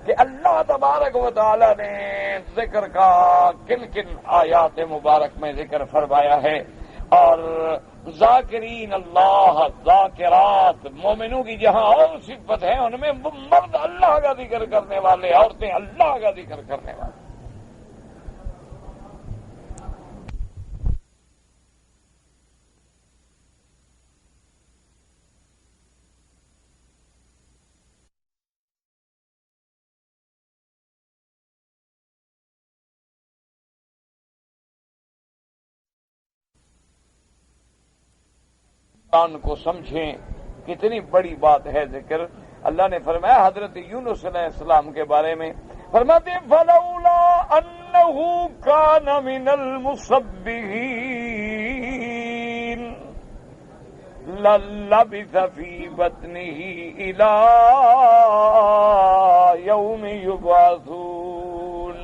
کہ اللہ تبارک و تعالی نے ذکر کا کن کن آیات مبارک میں ذکر فرمایا ہے. اور ذاکرین اللہ، ذاکرات، مومنوں کی جہاں اور صفت ہے ان میں مرد اللہ کا ذکر کرنے والے، عورتیں اللہ کا ذکر کرنے والے. کو سمجھیں کتنی بڑی بات ہے ذکر. اللہ نے فرمایا حضرت یونس علیہ السلام کے بارے میں، فرماتے فلولا انہ کان من المسبحین للبث فی بطنہ الی یوم یبعثون.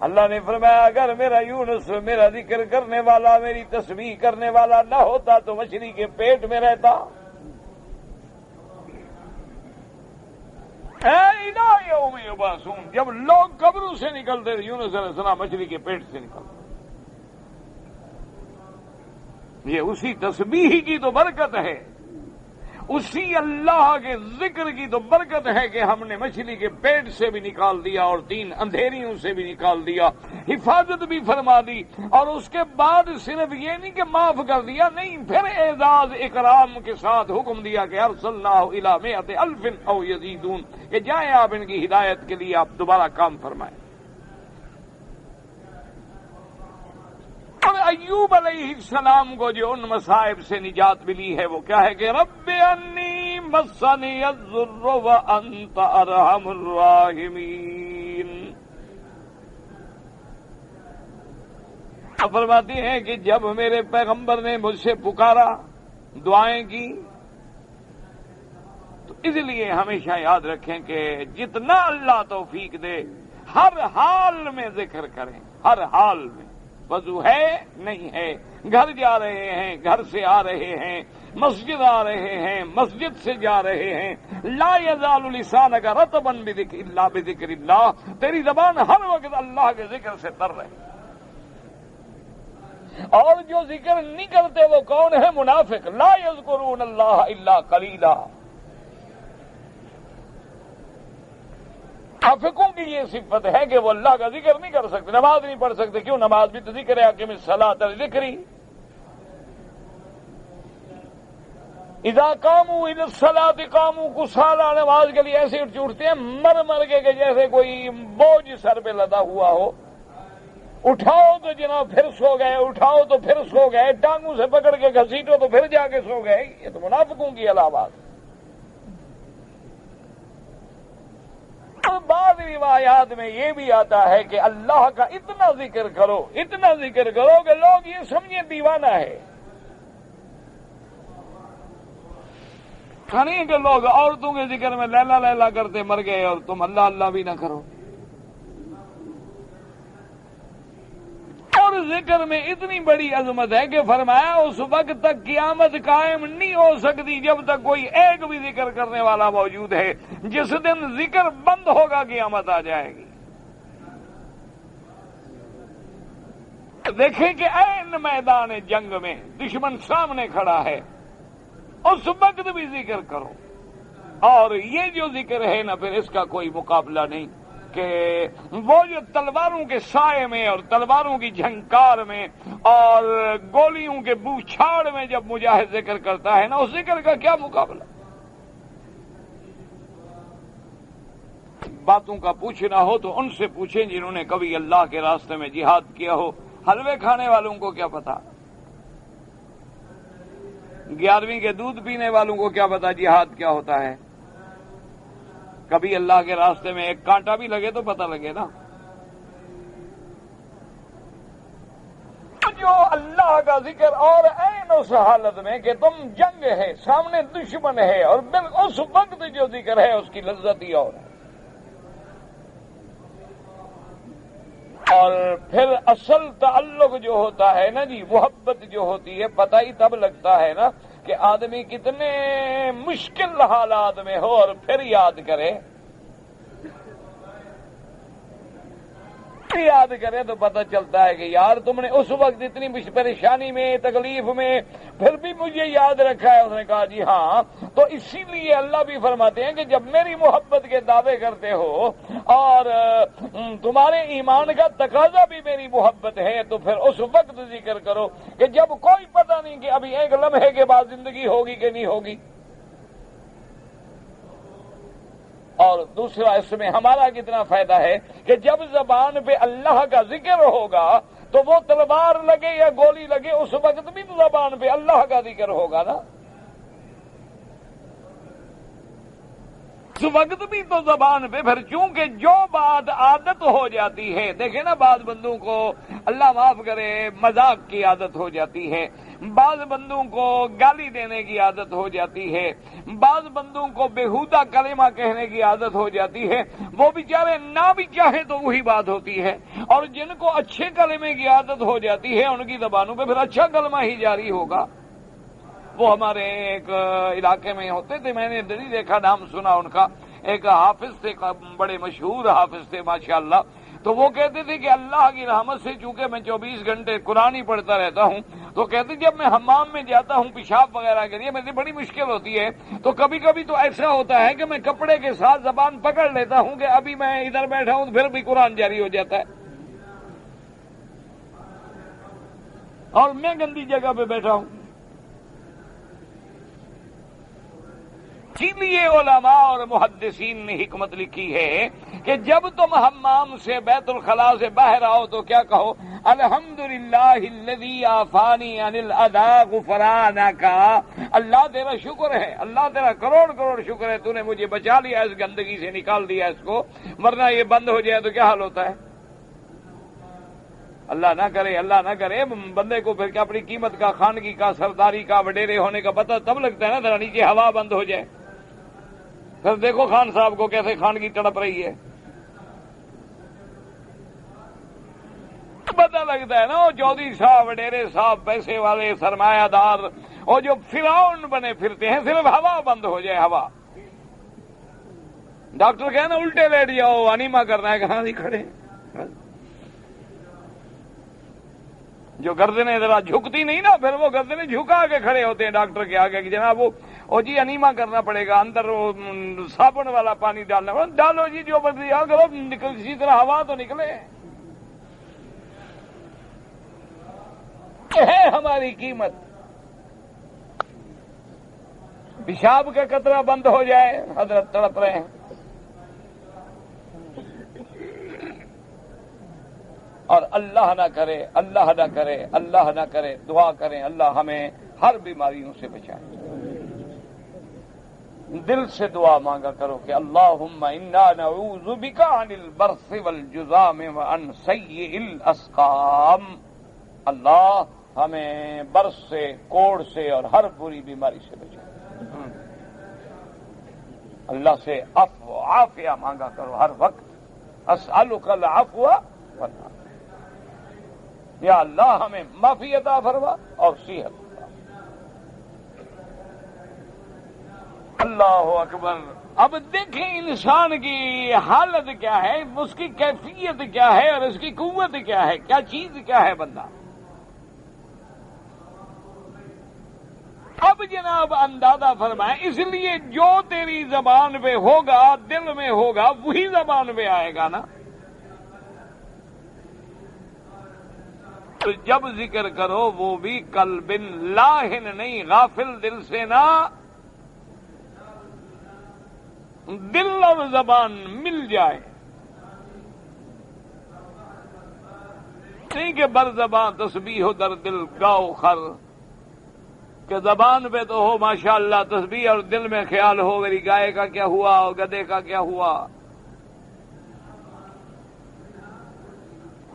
اللہ نے فرمایا اگر میرا یونس میرا ذکر کرنے والا، میری تسبیح کرنے والا نہ ہوتا تو مچھلی کے پیٹ میں رہتا. اِلیٰ یوم یبعثون، جب لوگ قبروں سے نکلتے تھے یونس علیہ السلام مچھلی کے پیٹ سے نکلتے. یہ اسی تسبیح کی تو برکت ہے، اسی اللہ کے ذکر کی تو برکت ہے کہ ہم نے مچھلی کے پیٹ سے بھی نکال دیا اور 3 اندھیریوں سے بھی نکال دیا، حفاظت بھی فرما دی. اور اس کے بعد صرف یہ نہیں کہ معاف کر دیا، نہیں، پھر اعزاز اکرام کے ساتھ حکم دیا کہ ارسلناہ الی 100,000 او یزیدون، کہ جائیں آپ ان کی ہدایت کے لیے آپ دوبارہ کام فرمائیں. اور ایوب علیہ السلام کو جو ان مصائب سے نجات ملی ہے وہ کیا ہے کہ رب انی مسنی الضر وانت ارحم الراحمین. فرماتی ہیں کہ جب میرے پیغمبر نے مجھ سے پکارا، دعائیں کی، تو اس لیے ہمیشہ یاد رکھیں کہ جتنا اللہ توفیق دے ہر حال میں ذکر کریں، ہر حال میں. وضو ہے نہیں ہے، گھر جا رہے ہیں، گھر سے آ رہے ہیں، مسجد آ رہے ہیں، مسجد سے جا رہے ہیں، لا یزال لسانک رطبا بذکر اللہ، تیری زبان ہر وقت اللہ کے ذکر سے تر رہے. اور جو ذکر نہیں کرتے وہ کون ہے؟ منافق. لا یذکرون اللہ الا قلیلا. منافقوں کی یہ صفت ہے کہ وہ اللہ کا ذکر نہیں کر سکتے، نماز نہیں پڑھ سکتے. کیوں؟ نماز بھی تو ذکر ہے، اقیم الصلاۃ ذکری. اذا قاموا الى الصلاۃ قاموا کسالى، نماز کے لیے ایسے اٹھتے ہیں مر کے کہ جیسے کوئی بوجھ سر پہ لدا ہوا ہو. اٹھاؤ تو جناب پھر سو گئے، اٹھاؤ تو پھر سو گئے، ٹانگوں سے پکڑ کے گھسیٹو تو پھر جا کے سو گئے. یہ تو منافقوں کی علامات. بعض روایات میں یہ بھی آتا ہے کہ اللہ کا اتنا ذکر کرو، اتنا ذکر کرو کہ لوگ یہ سمجھیں دیوانہ ہے. نہیں کہ لوگ عورتوں کے ذکر میں لیلا لیلا کرتے مر گئے اور تم اللہ اللہ بھی نہ کرو. اور ذکر میں اتنی بڑی عظمت ہے کہ فرمایا اس وقت تک قیامت قائم نہیں ہو سکتی جب تک کوئی ایک بھی ذکر کرنے والا موجود ہے. جس دن ذکر بند ہوگا قیامت آ جائے گی. دیکھیں کہ عین میدان جنگ میں دشمن سامنے کھڑا ہے، اس وقت بھی ذکر کرو. اور یہ جو ذکر ہے نا پھر اس کا کوئی مقابلہ نہیں کہ وہ جو تلواروں کے سائے میں اور تلواروں کی جھنکار میں اور گولیوں کے بوچھاڑ میں جب مجاہد ذکر کرتا ہے نا، اس ذکر کا کیا مقابلہ. باتوں کا پوچھنا ہو تو ان سے پوچھیں جنہوں نے کبھی اللہ کے راستے میں جہاد کیا ہو. حلوے کھانے والوں کو کیا پتا، 11ویں کے دودھ پینے والوں کو کیا پتا جہاد کیا ہوتا ہے. کبھی اللہ کے راستے میں ایک کانٹا بھی لگے تو پتہ لگے نا. جو اللہ کا ذکر اور عین اس حالت میں کہ تم جنگ ہے، سامنے دشمن ہے، اور اس وقت جو ذکر ہے اس کی لذت ہی اور ہے۔ اور پھر اصل تعلق جو ہوتا ہے نا جی، محبت جو ہوتی ہے، پتہ ہی تب لگتا ہے نا کہ آدمی کتنے مشکل حالات میں ہو اور پھر یاد کرے تو پتہ چلتا ہے کہ یار تم نے اس وقت اتنی پریشانی میں، تکلیف میں، پھر بھی مجھے یاد رکھا ہے۔ اس نے کہا جی ہاں، تو اسی لیے اللہ بھی فرماتے ہیں کہ جب میری محبت کے دعوے کرتے ہو اور تمہارے ایمان کا تقاضا بھی میری محبت ہے، تو پھر اس وقت ذکر کرو کہ جب کوئی پتہ نہیں کہ ابھی ایک لمحے کے بعد زندگی ہوگی کہ نہیں ہوگی۔ اور دوسرا اس میں ہمارا کتنا فائدہ ہے کہ جب زبان پہ اللہ کا ذکر ہوگا تو وہ تلوار لگے یا گولی لگے، اس وقت بھی تو زبان پہ اللہ کا ذکر ہوگا نا، اس وقت بھی تو زبان پہ۔ پھر چونکہ جو بات عادت ہو جاتی ہے، دیکھیں نا بعض بندوں کو اللہ معاف کرے مذاق کی عادت ہو جاتی ہے، بعض بندوں کو گالی دینے کی عادت ہو جاتی ہے، بعض بندوں کو بےہودہ کلمہ کہنے کی عادت ہو جاتی ہے، وہ بیچارے نہ بھی چاہے تو وہی بات ہوتی ہے۔ اور جن کو اچھے کلمے کی عادت ہو جاتی ہے ان کی زبانوں پہ پھر اچھا کلمہ ہی جاری ہوگا۔ وہ ہمارے ایک علاقے میں ہوتے تھے، میں نے نہیں دیکھا، نام سنا ان کا، ایک حافظ تھے، بڑے مشہور حافظ تھے ماشاءاللہ۔ تو وہ کہتے تھے کہ اللہ کی رحمت سے چونکہ میں 24 گھنٹے قرآن ہی پڑھتا رہتا ہوں، تو کہتے جب میں حمام میں جاتا ہوں پیشاب وغیرہ کے لیے میری بڑی مشکل ہوتی ہے، تو کبھی کبھی تو ایسا ہوتا ہے کہ میں کپڑے کے ساتھ زبان پکڑ لیتا ہوں کہ ابھی میں ادھر بیٹھا ہوں پھر بھی قرآن جاری ہو جاتا ہے، اور میں گندی جگہ پہ بیٹھا ہوں۔ اسی لیے علماء اور محدثین نے حکمت لکھی ہے کہ جب تم حمام سے بیت الخلاء سے باہر آؤ تو کیا کہو؟ الحمدللہ الذی عافانی عن الاذى غفرانہ کا، اللہ تیرا شکر ہے، اللہ تیرا کروڑ کروڑ شکر ہے، تو نے مجھے بچا لیا، اس گندگی سے نکال دیا اس کو، ورنہ یہ بند ہو جائے تو کیا حال ہوتا ہے۔ اللہ نہ کرے بندے کو پھر کیا اپنی قیمت کا، خانگی کا، سرداری کا، وڈیرے ہونے کا پتہ تب لگتا ہے نا ذرا نیچے ہوا بند ہو جائے۔ پھر دیکھو خان صاحب کو کیسے خانگی تڑپ رہی ہے، پتہ لگتا ہے نا وہ چودھری صاحب، وڈیرے صاحب، پیسے والے، سرمایہ دار، اور جو فرعون بنے پھرتے ہیں، صرف ہوا بند ہو جائے، ہوا۔ ڈاکٹر کہنا الٹے لیٹ جاؤ، انیما کرنا ہے، کہاں نہیں کھڑے، جو گردنیں ذرا جھکتی نہیں نا، پھر وہ گردنیں جھکا کے کھڑے ہوتے ہیں ڈاکٹر کے آگے کہ جناب وہ جی انیما کرنا پڑے گا، اندر وہ صابن والا پانی ڈالنا پڑے، ڈالو جی جو بدلی کرو، کسی طرح ہوا تو نکلے۔ ہے ہماری قیمت، پیشاب کا قطرہ بند ہو جائے حضرت تڑپ رہے ہیں۔ اور اللہ نہ کرے دعا کریں اللہ ہمیں ہر بیماریوں سے بچائے۔ دل سے دعا مانگا کرو کہ اللہم انا نعوذ بک عن البرص والجذام وعن سیء الاسقام، اللہ ہمیں برص سے، کوڑ سے اور ہر بری بیماری سے بچائے۔ اللہ سے عفو عافیہ مانگا کرو ہر وقت، اسألک العفو والعافیہ، یا اللہ ہمیں معافی عطا فرما اور صحت عطا۔ اللہ اکبر۔ اب دیکھیں انسان کی حالت کیا ہے، اس کی کیفیت کیا ہے اور اس کی قوت کیا ہے، کیا چیز کیا ہے بندہ۔ اب جناب اندازہ فرمائیں، اس لیے جو تیری زبان پہ ہوگا، دل میں ہوگا، وہی زبان پہ آئے گا نا۔ تو جب ذکر کرو وہ بھی قلب لاہن نہیں، غافل دل سے نہ، دل اور زبان مل جائے، نہیں کہ بر زبان تسبیح ہو در دل گاؤ خر، کہ زبان پہ تو ہو ماشاءاللہ تسبیح اور دل میں خیال ہو میری گائے کا کیا ہوا اور گدھے کا کیا ہوا۔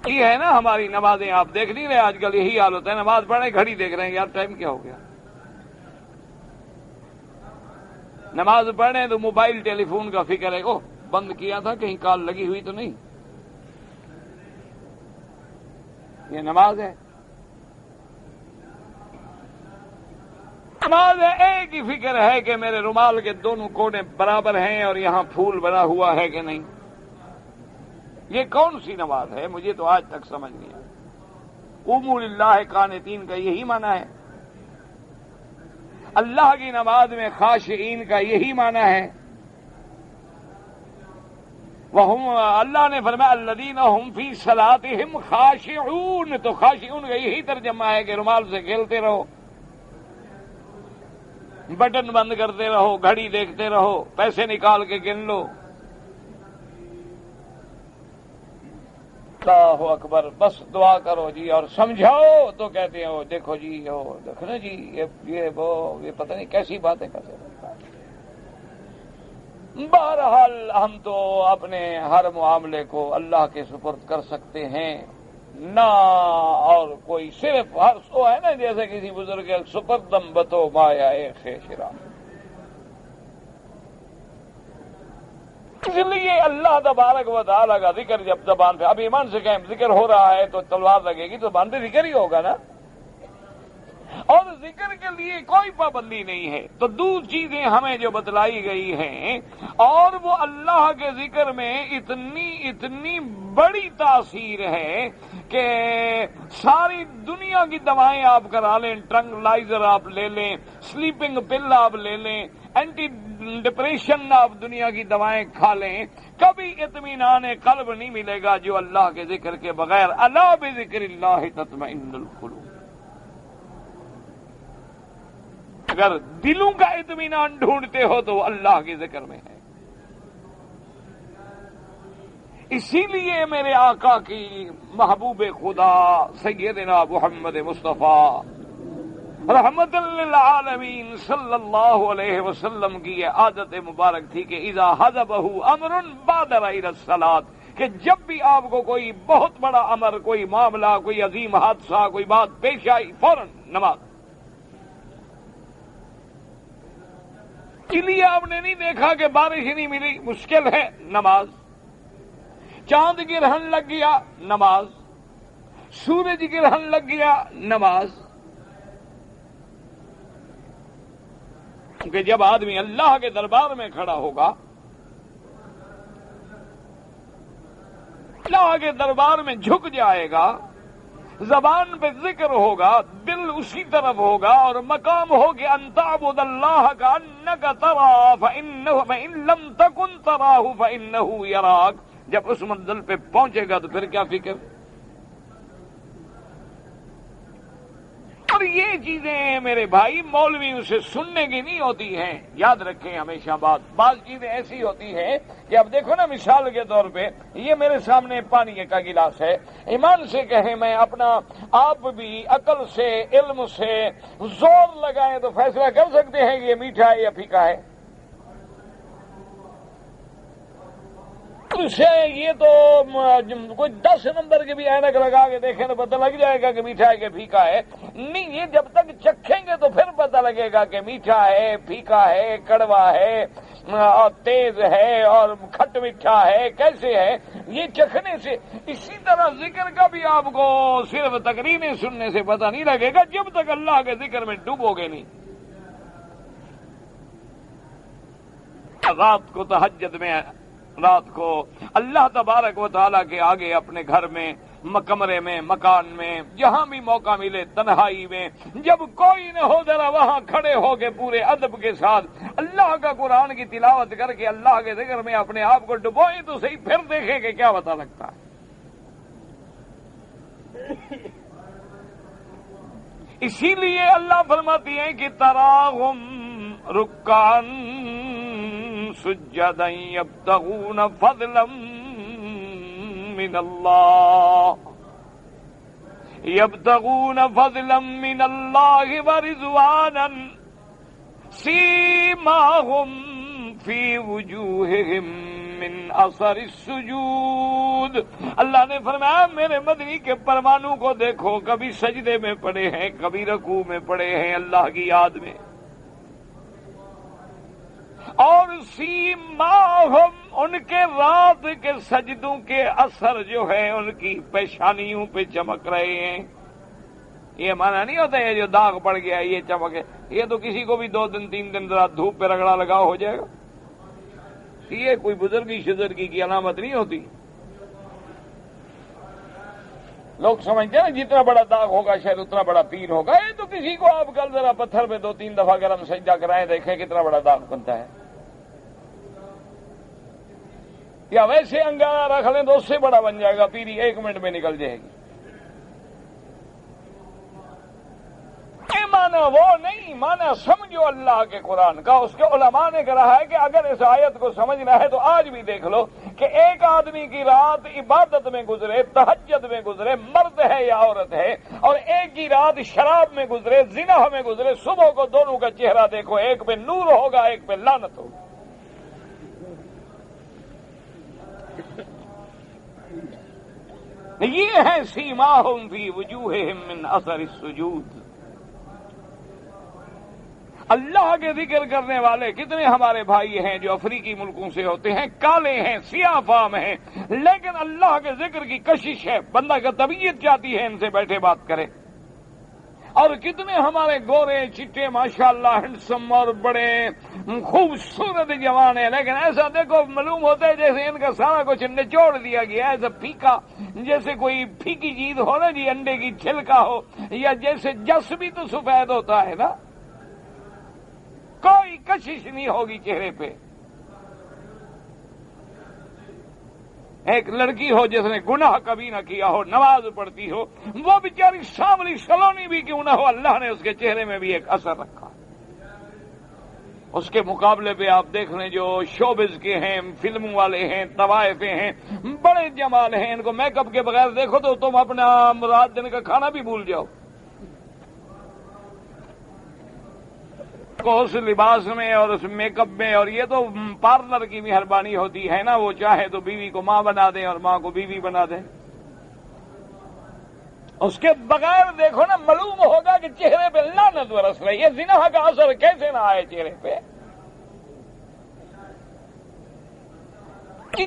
یہ ہے نا ہماری نمازیں، آپ دیکھ نہیں رہے آج کل یہی حال ہوتا ہے، نماز پڑھیں گھڑی دیکھ رہے ہیں یار ٹائم کیا ہو گیا، نماز پڑھیں تو موبائل ٹیلی فون کا فکر ہے، او بند کیا تھا کہیں کال لگی ہوئی تو نہیں، یہ نماز ہے؟ نماز ہے ایک ہی فکر ہے کہ میرے رومال کے دونوں کونے برابر ہیں اور یہاں پھول بنا ہوا ہے کہ نہیں، یہ کون سی نماز ہے؟ مجھے تو آج تک سمجھ نہیں آیا۔ قوموا للہ قانتین کا یہی معنی ہے؟ اللہ کی نماز میں خاشعین کا یہی معنی ہے؟ اللہ نے فرمایا الذین هم فی صلاتهم خاشعون، تو خاشعون کا یہی ترجمہ ہے کہ رومال سے کھیلتے رہو، بٹن بند کرتے رہو، گھڑی دیکھتے رہو، پیسے نکال کے گن لو، اللہ اکبر، بس دعا کرو جی اور سمجھاؤ تو کہتے ہیں وہ دیکھو جی، دیکھو نا جی یہ پتہ نہیں کیسی باتیں کرتے ہیں۔ بہرحال ہم تو اپنے ہر معاملے کو اللہ کے سپرد کر سکتے ہیں نہ، اور کوئی صرف ہر سو ہے نا، جیسے کسی بزرگ سپردم بتو مایا خیشرا، اس لیے اللہ تبارک و تعالیٰ کا ذکر جب زبان پہ، اب ایمان سے کہیں ذکر ہو رہا ہے تو تلوار لگے گی تو زبان پہ ذکر ہی ہوگا نا، اور ذکر کے لیے کوئی پابندی نہیں ہے۔ تو دو چیزیں ہمیں جو بتلائی گئی ہیں، اور وہ اللہ کے ذکر میں اتنی بڑی تاثیر ہے کہ ساری دنیا کی دوائیں آپ کرا لیں، ٹرنکلائزر آپ لے لیں، سلیپنگ پل آپ لے لیں، اینٹی ڈپریشن آپ دنیا کی دوائیں کھا لیں، کبھی اطمینان قلب نہیں ملے گا جو اللہ کے ذکر کے بغیر۔ الا بذکر اللہ تطمئن القلوب، اگر دلوں کا اطمینان ڈھونڈتے ہو تو اللہ کے ذکر میں ہے۔ اسی لیے میرے آقا کی محبوب خدا سیدنا محمد مصطفیٰ رحمت للعالمین صلی اللہ علیہ وسلم کی یہ عادت مبارک تھی کہ اذا حضبہ امر بادر الی الصلاۃ، کہ جب بھی آپ کو کوئی بہت بڑا امر، کوئی معاملہ، کوئی عظیم حادثہ، کوئی بات پیش آئی، فوراً نماز۔ اس لیے آپ نے نہیں دیکھا کہ بارش نہیں ملی، مشکل ہے، نماز، چاند گرہن لگ گیا، نماز، سورج گرہن لگ گیا، نماز، کیونکہ جب آدمی اللہ کے دربار میں کھڑا ہوگا، اللہ کے دربار میں جھک جائے گا، زبان پہ ذکر ہوگا، دل اسی طرف ہوگا، اور مقام ہو کہ ان تعبد اللہ کانک تراہ فإن لم تکن تراہ فإنہ یراک، جب اس منزل پہ پہنچے گا تو پھر کیا فکر۔ اور یہ چیزیں میرے بھائی مولویوں سے سننے کی نہیں ہوتی ہیں، یاد رکھیں ہمیشہ بات۔ بعض چیزیں ایسی ہوتی ہیں کہ اب دیکھو نا، مثال کے طور پہ یہ میرے سامنے پانی کا گلاس ہے، ایمان سے کہیں میں اپنا آپ بھی عقل سے، علم سے زور لگائیں تو فیصلہ کر سکتے ہیں کہ یہ میٹھا ہے یا پھیکا ہے؟ سے یہ تو کوئی 10 نمبر کے بھی اینک لگا کے دیکھیں تو پتہ لگ جائے گا کہ میٹھا ہے کہ پھیکا ہے، نہیں، یہ جب تک چکھیں گے تو پھر پتہ لگے گا کہ میٹھا ہے، پھیکا ہے، کڑوا ہے، اور تیز ہے، اور کھٹ میٹھا ہے، کیسے ہے، یہ چکھنے سے۔ اسی طرح ذکر کا بھی آپ کو صرف تقریریں سننے سے پتہ نہیں لگے گا جب تک اللہ کے ذکر میں ڈوبو گے نہیں۔ رات کو تہجد میں، رات کو اللہ تبارک و تعالیٰ کے آگے اپنے گھر میں، کمرے میں، مکان میں، جہاں بھی موقع ملے، تنہائی میں، جب کوئی نہ ہو ذرا وہاں کھڑے ہو کے پورے ادب کے ساتھ اللہ کا قرآن کی تلاوت کر کے اللہ کے ذکر میں اپنے آپ کو ڈبوئیں تو صحیح، پھر دیکھیں کہ کیا پتہ لگتا ہے۔ اسی لیے اللہ فرماتی ہیں کہ تراہم رکعا سجدا یبتغون فضلا من اللہ، یبتغون فضلا من اللہ ورضوانا سیماہم فی وجوہہم من اثر السجود. اللہ نے فرمایا میرے مدنی کے پروانوں کو دیکھو، کبھی سجدے میں پڑے ہیں، کبھی رکوع میں پڑے ہیں اللہ کی یاد میں. اور سیماہم، ان کے رات کے سجدوں کے اثر جو ہے ان کی پیشانیوں پہ چمک رہے ہیں. یہ مانا نہیں ہوتا ہے جو داغ پڑ گیا یہ چمکے، یہ تو کسی کو بھی 2 دن 3 دن رات دھوپ پہ رگڑا لگا ہو جائے گا. یہ کوئی بزرگی شزرگی کی علامت نہیں ہوتی. لوگ سمجھتے ہیں جتنا بڑا داغ ہوگا شاید اتنا بڑا پیر ہوگا. یہ تو کسی کو آپ کل ذرا پتھر پہ 2-3 دفعہ گرم سجدہ کرائیں، دیکھیں کتنا بڑا داغ بنتا ہے. یا ویسے انگارہ رکھ لیں تو اس سے بڑا بن جائے گا، پیری 1 منٹ میں نکل جائے گی. مانا وہ نہیں، مانا سمجھو اللہ کے قرآن کا. اس کے علماء نے کہا ہے کہ اگر اس آیت کو سمجھنا ہے تو آج بھی دیکھ لو کہ ایک آدمی کی رات عبادت میں گزرے، تہجد میں گزرے، مرد ہے یا عورت ہے، اور ایک کی رات شراب میں گزرے، زنا میں گزرے، صبح کو دونوں کا چہرہ دیکھو، ایک پہ نور ہوگا ایک پہ لعنت ہوگا. یہ ہے سیماہم فی وجوہہم من اثر السجود. اللہ کے ذکر کرنے والے کتنے ہمارے بھائی ہیں جو افریقی ملکوں سے ہوتے ہیں، کالے ہیں، سیاہ فام ہیں، لیکن اللہ کے ذکر کی کشش ہے، بندہ کا طبیعت چاہتی ہے ان سے بیٹھے بات کرے. اور کتنے ہمارے گورے چٹے ماشاءاللہ ہینڈسم اور بڑے خوبصورت جوان ہیں، لیکن ایسا دیکھو معلوم ہوتا ہے جیسے ان کا سارا کچھ نچوڑ دیا گیا، ایسا پھیکا، جیسے کوئی پھیکی چیز ہو نا جی، انڈے کی چھلکا ہو، یا جیسے جس بھی تو سفید ہوتا ہے نا، کوئی کشش نہیں ہوگی چہرے پہ. ایک لڑکی ہو جس نے گناہ کبھی نہ کیا ہو، نماز پڑھتی ہو، وہ بیچاری سانولی سلونی بھی کیوں نہ ہو، اللہ نے اس کے چہرے میں بھی ایک اثر رکھا. اس کے مقابلے پہ آپ دیکھ لیں جو شوبز کے ہیں، فلموں والے ہیں، طوائفیں ہیں، بڑے جمال ہیں، ان کو میک اپ کے بغیر دیکھو تو تم اپنا رات دن کا کھانا بھی بھول جاؤ. کو اس لباس میں اور اس میک اپ میں، اور یہ تو پارلر کی مہربانی ہوتی ہے نا، وہ چاہے تو بیوی کو ماں بنا دیں اور ماں کو بیوی بنا دیں. اس کے بغیر دیکھو نا، معلوم ہوگا کہ چہرے پہ لعنت برس رہی ہے. زنا کا اثر کیسے نہ آئے چہرے پہ؟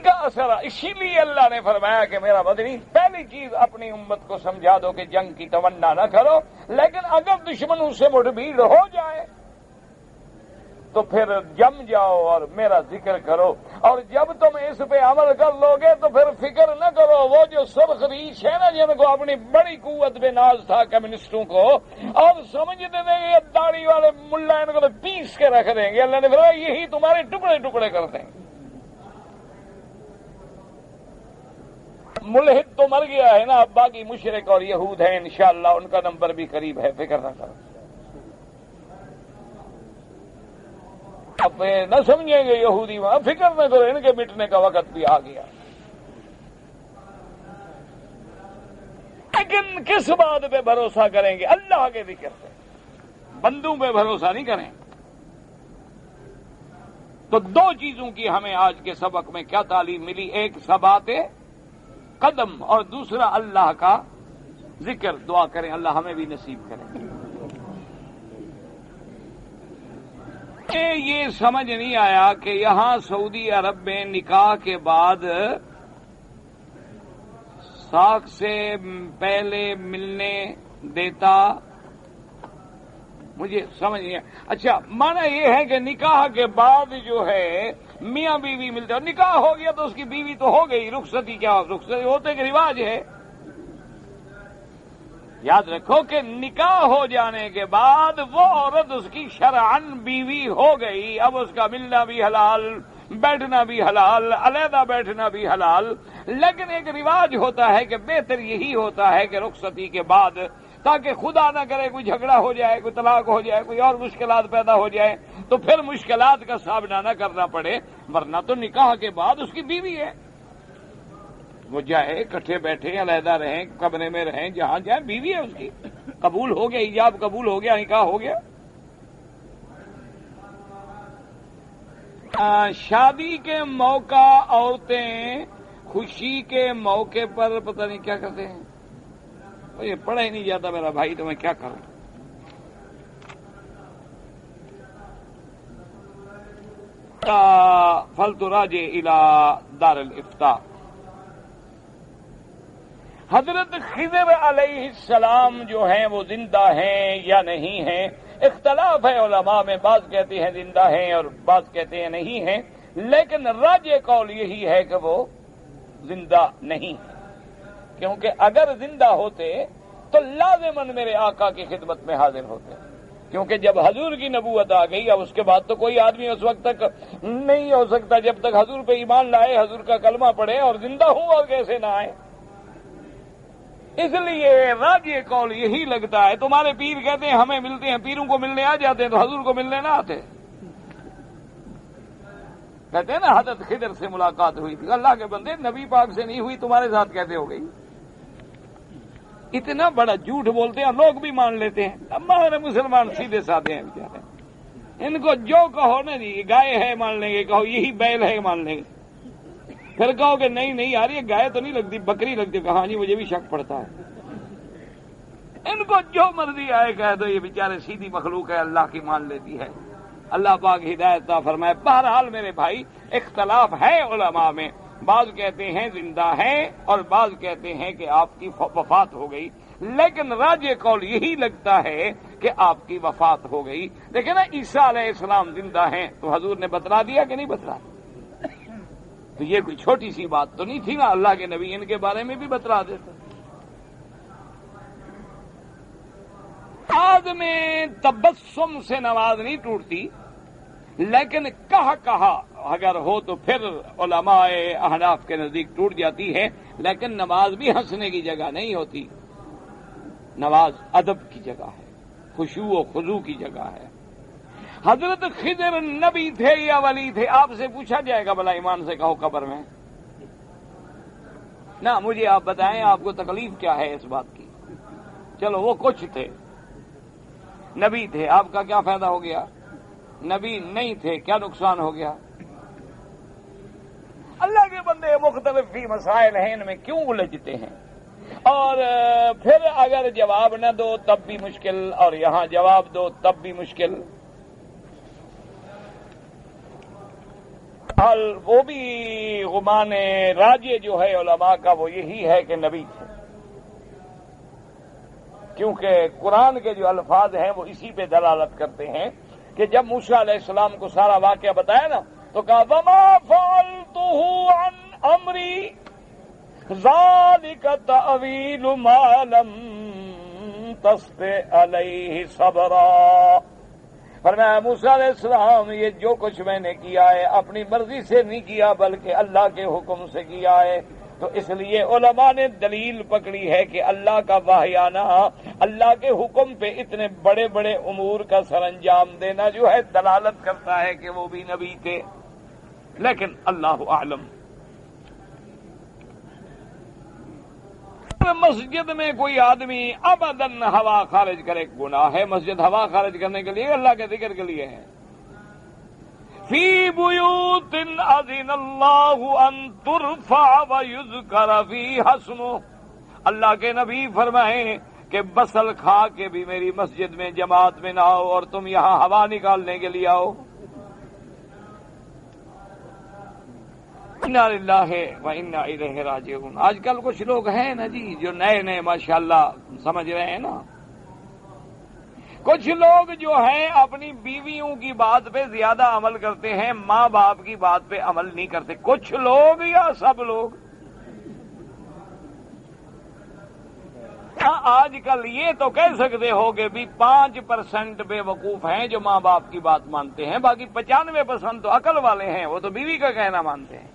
کا اثر. اسی لیے اللہ نے فرمایا کہ میرا مدنی پہلی چیز اپنی امت کو سمجھا دو کہ جنگ کی تمنا نہ کرو، لیکن اگر دشمنوں سے مٹ بھیڑ ہو جائے تو پھر جم جاؤ اور میرا ذکر کرو. اور جب تم اس پہ عمل کر لو گے تو پھر فکر نہ کرو. وہ جو سرخ ریچھ ہے نا، جن کو اپنی بڑی قوت پہ ناز تھا کمیونسٹوں کو، اور سمجھتے تھے یہ داڑھی والے ملا ان کو تو پیس کے رکھ دیں گے، اللہ نے فرمایا یہی تمہارے ٹکڑے ٹکڑے کر دیں گے. ملحد تو مر گیا ہے نا، اب باقی مشرک اور یہود ہیں، انشاءاللہ ان کا نمبر بھی قریب ہے، فکر نہ کرو. اب نہ سمجھیں گے یہودی، وہاں فکر نہ کرو، ان کے مٹنے کا وقت بھی آ گیا. لیکن کس بات پہ بھروسہ کریں گے؟ اللہ کے ذکر پہ. بندوں پہ بھروسہ نہیں کریں. تو 2 چیزوں کی ہمیں آج کے سبق میں کیا تعلیم ملی؟ ایک ثبات قدم، اور دوسرا اللہ کا ذکر. دعا کریں اللہ ہمیں بھی نصیب کرے. یہ سمجھ نہیں آیا کہ یہاں سعودی عرب میں نکاح کے بعد ساکھ سے پہلے ملنے دیتا، مجھے سمجھ نہیں آیا. اچھا، معنی یہ ہے کہ نکاح کے بعد جو ہے میاں بیوی ملتے، اور نکاح ہو گیا تو اس کی بیوی تو ہو گئی، رخصتی کیا رخصتی ہوتے کہ رواج ہے. یاد رکھو کہ نکاح ہو جانے کے بعد وہ عورت اس کی شرعاً بیوی ہو گئی. اب اس کا ملنا بھی حلال، بیٹھنا بھی حلال، علیحدہ بیٹھنا بھی حلال. لیکن ایک رواج ہوتا ہے کہ بہتر یہی ہوتا ہے کہ رخصتی کے بعد، تاکہ خدا نہ کرے کوئی جھگڑا ہو جائے، کوئی طلاق ہو جائے، کوئی اور مشکلات پیدا ہو جائے تو پھر مشکلات کا سامنا نہ کرنا پڑے. ورنہ تو نکاح کے بعد اس کی بیوی ہے، وہ جائے اکٹھے بیٹھے، علیحدہ رہیں، کمرے میں رہیں، جہاں جائیں، بیوی ہے اس کی. قبول ہو گیا، ایجاب قبول ہو گیا، نکاح ہو گیا. شادی کے موقع عورتیں خوشی کے موقع پر پتہ نہیں کیا کرتے ہیں. یہ پڑھا ہی نہیں جاتا میرا بھائی، تو میں کیا کروں. فلتراجع الى دار الافتاء. حضرت خضر علیہ السلام جو ہیں وہ زندہ ہیں یا نہیں ہیں، اختلاف ہے علماء میں. بعض کہتے ہیں زندہ ہیں اور بعض کہتے ہیں نہیں ہیں، لیکن راجع قول یہی ہے کہ وہ زندہ نہیں ہے. کیونکہ اگر زندہ ہوتے تو لازماً میرے آقا کی خدمت میں حاضر ہوتے. کیونکہ جب حضور کی نبوت آ گئی، اب اس کے بعد تو کوئی آدمی اس وقت تک نہیں ہو سکتا جب تک حضور پہ ایمان لائے، حضور کا کلمہ پڑھے اور زندہ ہوں اور کیسے نہ آئے. اس لیے راجع قول یہی لگتا ہے. تمہارے پیر کہتے ہیں ہمیں ملتے ہیں، پیروں کو ملنے آ جاتے ہیں تو حضور کو ملنے نہ آتے. کہتے ہیں نا حضرت خضر سے ملاقات ہوئی تھی. اللہ کے بندے، نبی پاک سے نہیں ہوئی، تمہارے ساتھ کیسے ہو گئی؟ اتنا بڑا جھوٹ بولتے ہیں اور لوگ بھی مان لیتے ہیں. ہمارے مسلمان سیدھے سادے ہیں بیچارے. ان کو جو کہو نا جی گائے ہے مان لیں گے، کہو یہی بیل ہے مان لیں گے. پھر کہو کہ نہیں نہیں یار یہ گائے تو نہیں لگتی، بکری لگتی، کہاں جی مجھے بھی شک پڑتا ہے. ان کو جو مرضی آئے کہہ دو، یہ بیچارے سیدھی مخلوق ہے، اللہ کی مان لیتی ہے. اللہ پاک ہدایت عطا فرمائے. بہرحال میرے بھائی اختلاف ہے علماء میں. بعض کہتے ہیں زندہ ہیں اور بعض کہتے ہیں کہ آپ کی وفات ہو گئی، لیکن راجع قول یہی لگتا ہے کہ آپ کی وفات ہو گئی. دیکھیں نا عیسیٰ علیہ السلام زندہ ہیں تو حضور نے بتلا دیا کہ نہیں بتلا. تو یہ کوئی چھوٹی سی بات تو نہیں تھی نا، اللہ کے نبی ان کے بارے میں بھی بتلا دیتے. آج میں تبسم سے نماز نہیں ٹوٹتی، لیکن کہا اگر ہو تو پھر علماء احناف کے نزدیک ٹوٹ جاتی ہے. لیکن نماز بھی ہنسنے کی جگہ نہیں ہوتی، نماز ادب کی جگہ ہے، خشوع و خضوع کی جگہ ہے. حضرت خضر نبی تھے یا ولی تھے؟ آپ سے پوچھا جائے گا، بھلا ایمان سے کہو قبر میں. نہ مجھے آپ بتائیں آپ کو تکلیف کیا ہے اس بات کی. چلو وہ کچھ تھے، نبی تھے، آپ کا کیا فائدہ ہو گیا؟ نبی نہیں تھے، کیا نقصان ہو گیا؟ اللہ کے بندے مختلف بھی مسائل ہیں، ان میں کیوں الجھتے ہیں؟ اور پھر اگر جواب نہ دو تب بھی مشکل، اور یہاں جواب دو تب بھی مشکل. وہ بھی غمان راجع جو ہے علماء کا وہ یہی ہے کہ نبی تھے. کیونکہ قرآن کے جو الفاظ ہیں وہ اسی پہ دلالت کرتے ہیں کہ جب موسیٰ علیہ السلام کو سارا واقعہ بتایا نا تو کہا وَمَا فَعَلْتُهُ عَنْ أَمْرِي ذَلِكَ تَأْوِيلُ مَا لَمْ تَسْطِع عَلَيْهِ صَبْرًا. فرمایا موسیٰ علیہ السلام یہ جو کچھ میں نے کیا ہے اپنی مرضی سے نہیں کیا بلکہ اللہ کے حکم سے کیا ہے. تو اس لیے علماء نے دلیل پکڑی ہے کہ اللہ کا واہیانہ اللہ کے حکم پہ اتنے بڑے بڑے امور کا سر انجام دینا جو ہے دلالت کرتا ہے کہ وہ بھی نبی تھے. لیکن اللہ اعلم. مسجد میں کوئی آدمی ابداً ہوا خارج کرے گناہ ہے. مسجد ہوا خارج کرنے کے لیے اللہ کے ذکر کے لیے ہے. فی بیوت اذن اللہ ان ترفع ویذکر فیہا اسمہ. اللہ کے نبی فرمائیں کہ بسل کھا کے بھی میری مسجد میں جماعت میں نہ آؤ اور تم یہاں ہوا نکالنے کے لیے آؤ. انا للہ و انا الیہ راجعون. آج کل کچھ لوگ ہیں نا جی جو نئے نئے ماشاءاللہ سمجھ رہے ہیں نا. کچھ لوگ جو ہیں اپنی بیویوں کی بات پہ زیادہ عمل کرتے ہیں، ماں باپ کی بات پہ عمل نہیں کرتے. کچھ لوگ یا سب لوگ؟ آج کل یہ تو کہہ سکتے ہو کہ بھی 5% بے وقوف ہیں جو ماں باپ کی بات مانتے ہیں، باقی 95% تو عقل والے ہیں، وہ تو بیوی کا کہنا مانتے ہیں.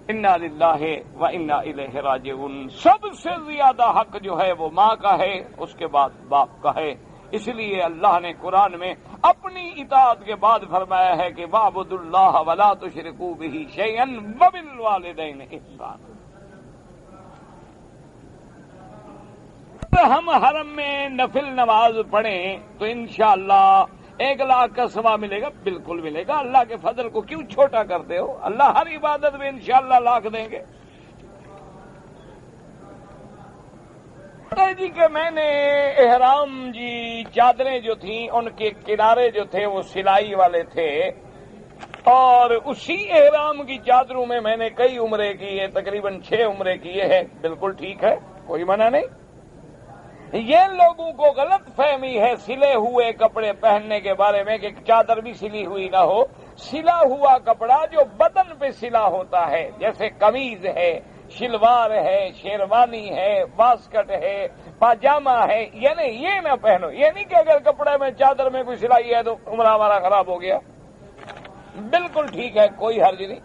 انا للہ و انا الیہ راجعون. سب سے زیادہ حق جو ہے وہ ماں کا ہے، اس کے بعد باپ کا ہے. اس لیے اللہ نے قرآن میں اپنی اطاعت کے بعد فرمایا ہے کہ وَاعْبُدُوا اللَّهَ وَلَا تُشْرِكُوا بِهِ شَيْئًا وَبِالْوَالِدَيْنِ إِحْسَانًا. ہم حرم میں نفل نماز پڑھیں تو انشاءاللہ 1,00,000 کا ثواب ملے گا، بالکل ملے گا۔ اللہ کے فضل کو کیوں چھوٹا کرتے ہو؟ اللہ ہر عبادت میں انشاءاللہ 1,00,000 دیں گے۔ جی کہ میں نے احرام جی چادریں جو تھیں ان کے کنارے جو تھے وہ سلائی والے تھے، اور اسی احرام کی چادروں میں نے کئی عمرے کیے، تقریباً 6 عمرے کیے ہیں۔ بالکل ٹھیک ہے، کوئی منع نہیں۔ یہ لوگوں کو غلط فہمی ہے سلے ہوئے کپڑے پہننے کے بارے میں کہ چادر بھی سلی ہوئی نہ ہو۔ سلا ہوا کپڑا جو بدن پہ سلا ہوتا ہے، جیسے قمیض ہے، شلوار ہے، شیروانی ہے، واسکٹ ہے، پاجامہ ہے، یعنی یہ نہ پہنو۔ یہ نہیں کہ اگر کپڑے میں چادر میں کوئی سلائی ہے تو عمرہ ہمارا خراب ہو گیا۔ بالکل ٹھیک ہے، کوئی حرج نہیں۔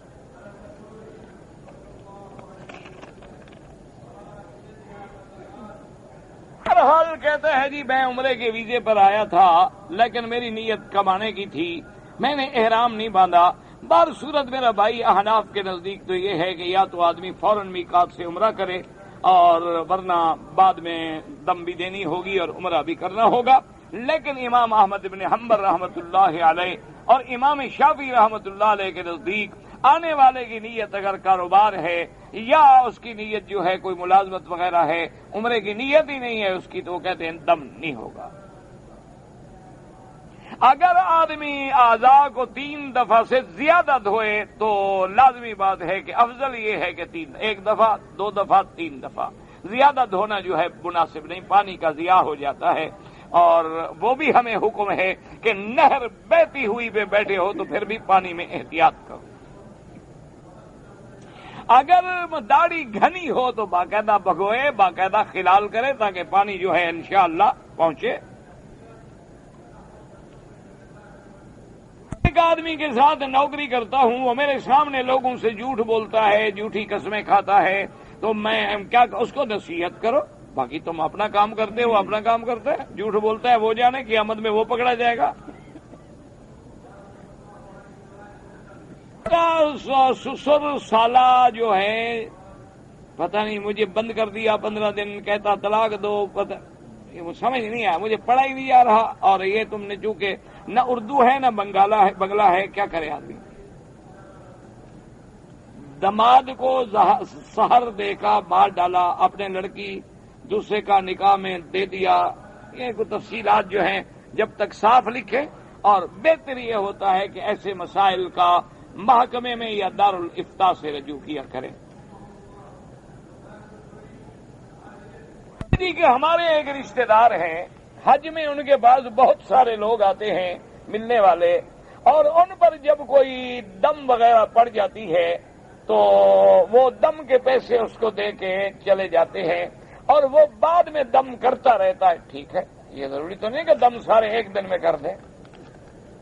ہر حال کہتے ہیں جی میں عمرے کے ویزے پر آیا تھا لیکن میری نیت کمانے کی تھی، میں نے احرام نہیں باندھا۔ بہر صورت میرا بھائی احناف کے نزدیک تو یہ ہے کہ یا تو آدمی فوراً میقات سے عمرہ کرے اور ورنہ بعد میں دم بھی دینی ہوگی اور عمرہ بھی کرنا ہوگا۔ لیکن امام احمد بن حنبل رحمۃ اللہ علیہ اور امام شافعی رحمۃ اللہ علیہ کے نزدیک آنے والے کی نیت اگر کاروبار ہے یا اس کی نیت جو ہے کوئی ملازمت وغیرہ ہے، عمرے کی نیت ہی نہیں ہے اس کی، تو وہ کہتے ہیں دم نہیں ہوگا۔ اگر آدمی اعضاء کو 3 دفعہ سے زیادہ دھوئے تو لازمی بات ہے کہ افضل یہ ہے کہ 1 دفعہ، 2 دفعہ، 3 دفعہ۔ زیادہ دھونا جو ہے مناسب نہیں، پانی کا ضیاع ہو جاتا ہے، اور وہ بھی ہمیں حکم ہے کہ نہر بہتی ہوئی پہ بیٹھے ہو تو پھر بھی پانی میں احتیاط کرو۔ اگر داڑھی گھنی ہو تو باقاعدہ بھگوئے، باقاعدہ خلال کرے تاکہ پانی جو ہے انشاءاللہ پہنچے۔ ایک آدمی کے ساتھ نوکری کرتا ہوں، وہ میرے سامنے لوگوں سے جھوٹ بولتا ہے، جھوٹی قسمیں کھاتا ہے، تو میں کیا اس کو نصیحت کرو؟ باقی تم اپنا کام کرتے ہو، اپنا کام کرتا ہے، جھوٹ بولتا ہے وہ جانے، قیامت میں وہ پکڑا جائے گا۔ سسر سالہ جو ہے پتہ نہیں مجھے بند کر دیا، 15 دن کہتا طلاق دو، پتہ وہ سمجھ نہیں آیا، مجھے پڑھا ہی نہیں آ رہا، اور یہ تم نے چونکہ نہ اردو ہے نہ بنگلہ ہے، کیا کرے آدمی۔ دماد کو سحر دے کا مار ڈالا، اپنے لڑکی دوسرے کا نکاح میں دے دیا، یہ کوئی تفصیلات جو ہیں جب تک صاف لکھے، اور بہتر یہ ہوتا ہے کہ ایسے مسائل کا محکمے میں یا دارالافتاء سے رجوع کیا کریں۔ کہ ہمارے ایک رشتہ دار ہیں، حج میں ان کے پاس بہت سارے لوگ آتے ہیں ملنے والے، اور ان پر جب کوئی دم وغیرہ پڑ جاتی ہے تو وہ دم کے پیسے اس کو دے کے چلے جاتے ہیں، اور وہ بعد میں دم کرتا رہتا ہے۔ ٹھیک ہے، یہ ضروری تو نہیں کہ دم سارے ایک دن میں کر دیں،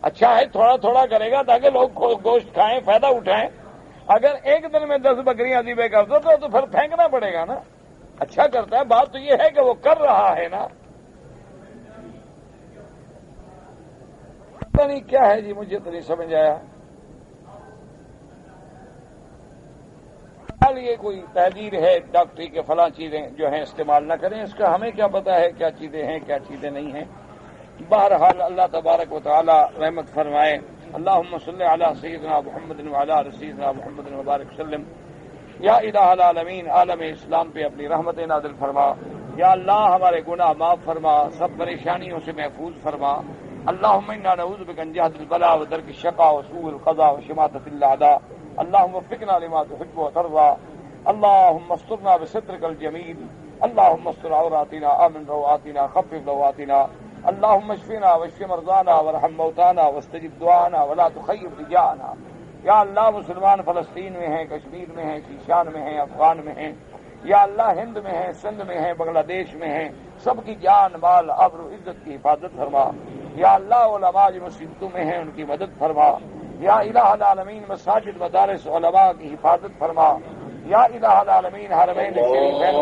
اچھا ہے تھوڑا تھوڑا کرے گا تاکہ لوگ گوشت کھائیں، فائدہ اٹھائیں۔ اگر ایک دن میں 10 بکریاں ذبح کر دو تو پھر پھینکنا پڑے گا نا۔ اچھا کرتا ہے، بات تو یہ ہے کہ وہ کر رہا ہے نا۔ پتہ نہیں کیا ہے جی، مجھے تو نہیں سمجھ آیا۔ یہ کوئی تحریر ہے ڈاکٹری کے فلاں چیزیں جو ہیں استعمال نہ کریں، اس کا ہمیں کیا پتا ہے کیا چیزیں ہیں کیا چیزیں نہیں ہیں۔ بہرحال اللہ تبارک و تعالی رحمت فرمائے۔ اللہم صلی علی سیدنا محمد وعلی آل سیدنا محمد وبارک وسلم۔ یا الہ العالمین، عالم اسلام پہ اپنی رحمت نازل فرما۔ یا اللہ ہمارے گناہ معاف فرما، سب پریشانیوں سے محفوظ فرما۔ اللہم انا نعوذ بک من جہد البلاء ودرک الشقاء وسوء القضاء وشماتة الاعداء۔ اللہم وفقنا لما تحب وترضى۔ اللہم استرنا بسترک الجمیل۔ اللہم استر عوراتنا، آمن روآتنا، خفف روآتنا۔ اللہم اشفنا واشف مرضانا وارحم موتانا واستجب دعانا ولا تخیب رجاءنا۔ یا اللہ مسلمان فلسطین میں ہیں، کشمیر میں ہیں، شیشان میں ہیں، افغان میں ہیں، یا اللہ ہند میں ہیں، سندھ میں ہیں، بنگلہ دیش میں ہیں، سب کی جان مال آبرو عزت کی حفاظت فرما۔ یا اللہ علماء جو مصیبتوں میں ہیں ان کی مدد فرما۔ یا الہ العالمین مساجد مدارس علماء کی حفاظت فرما۔ یا الہ العالمین حرمین شریفین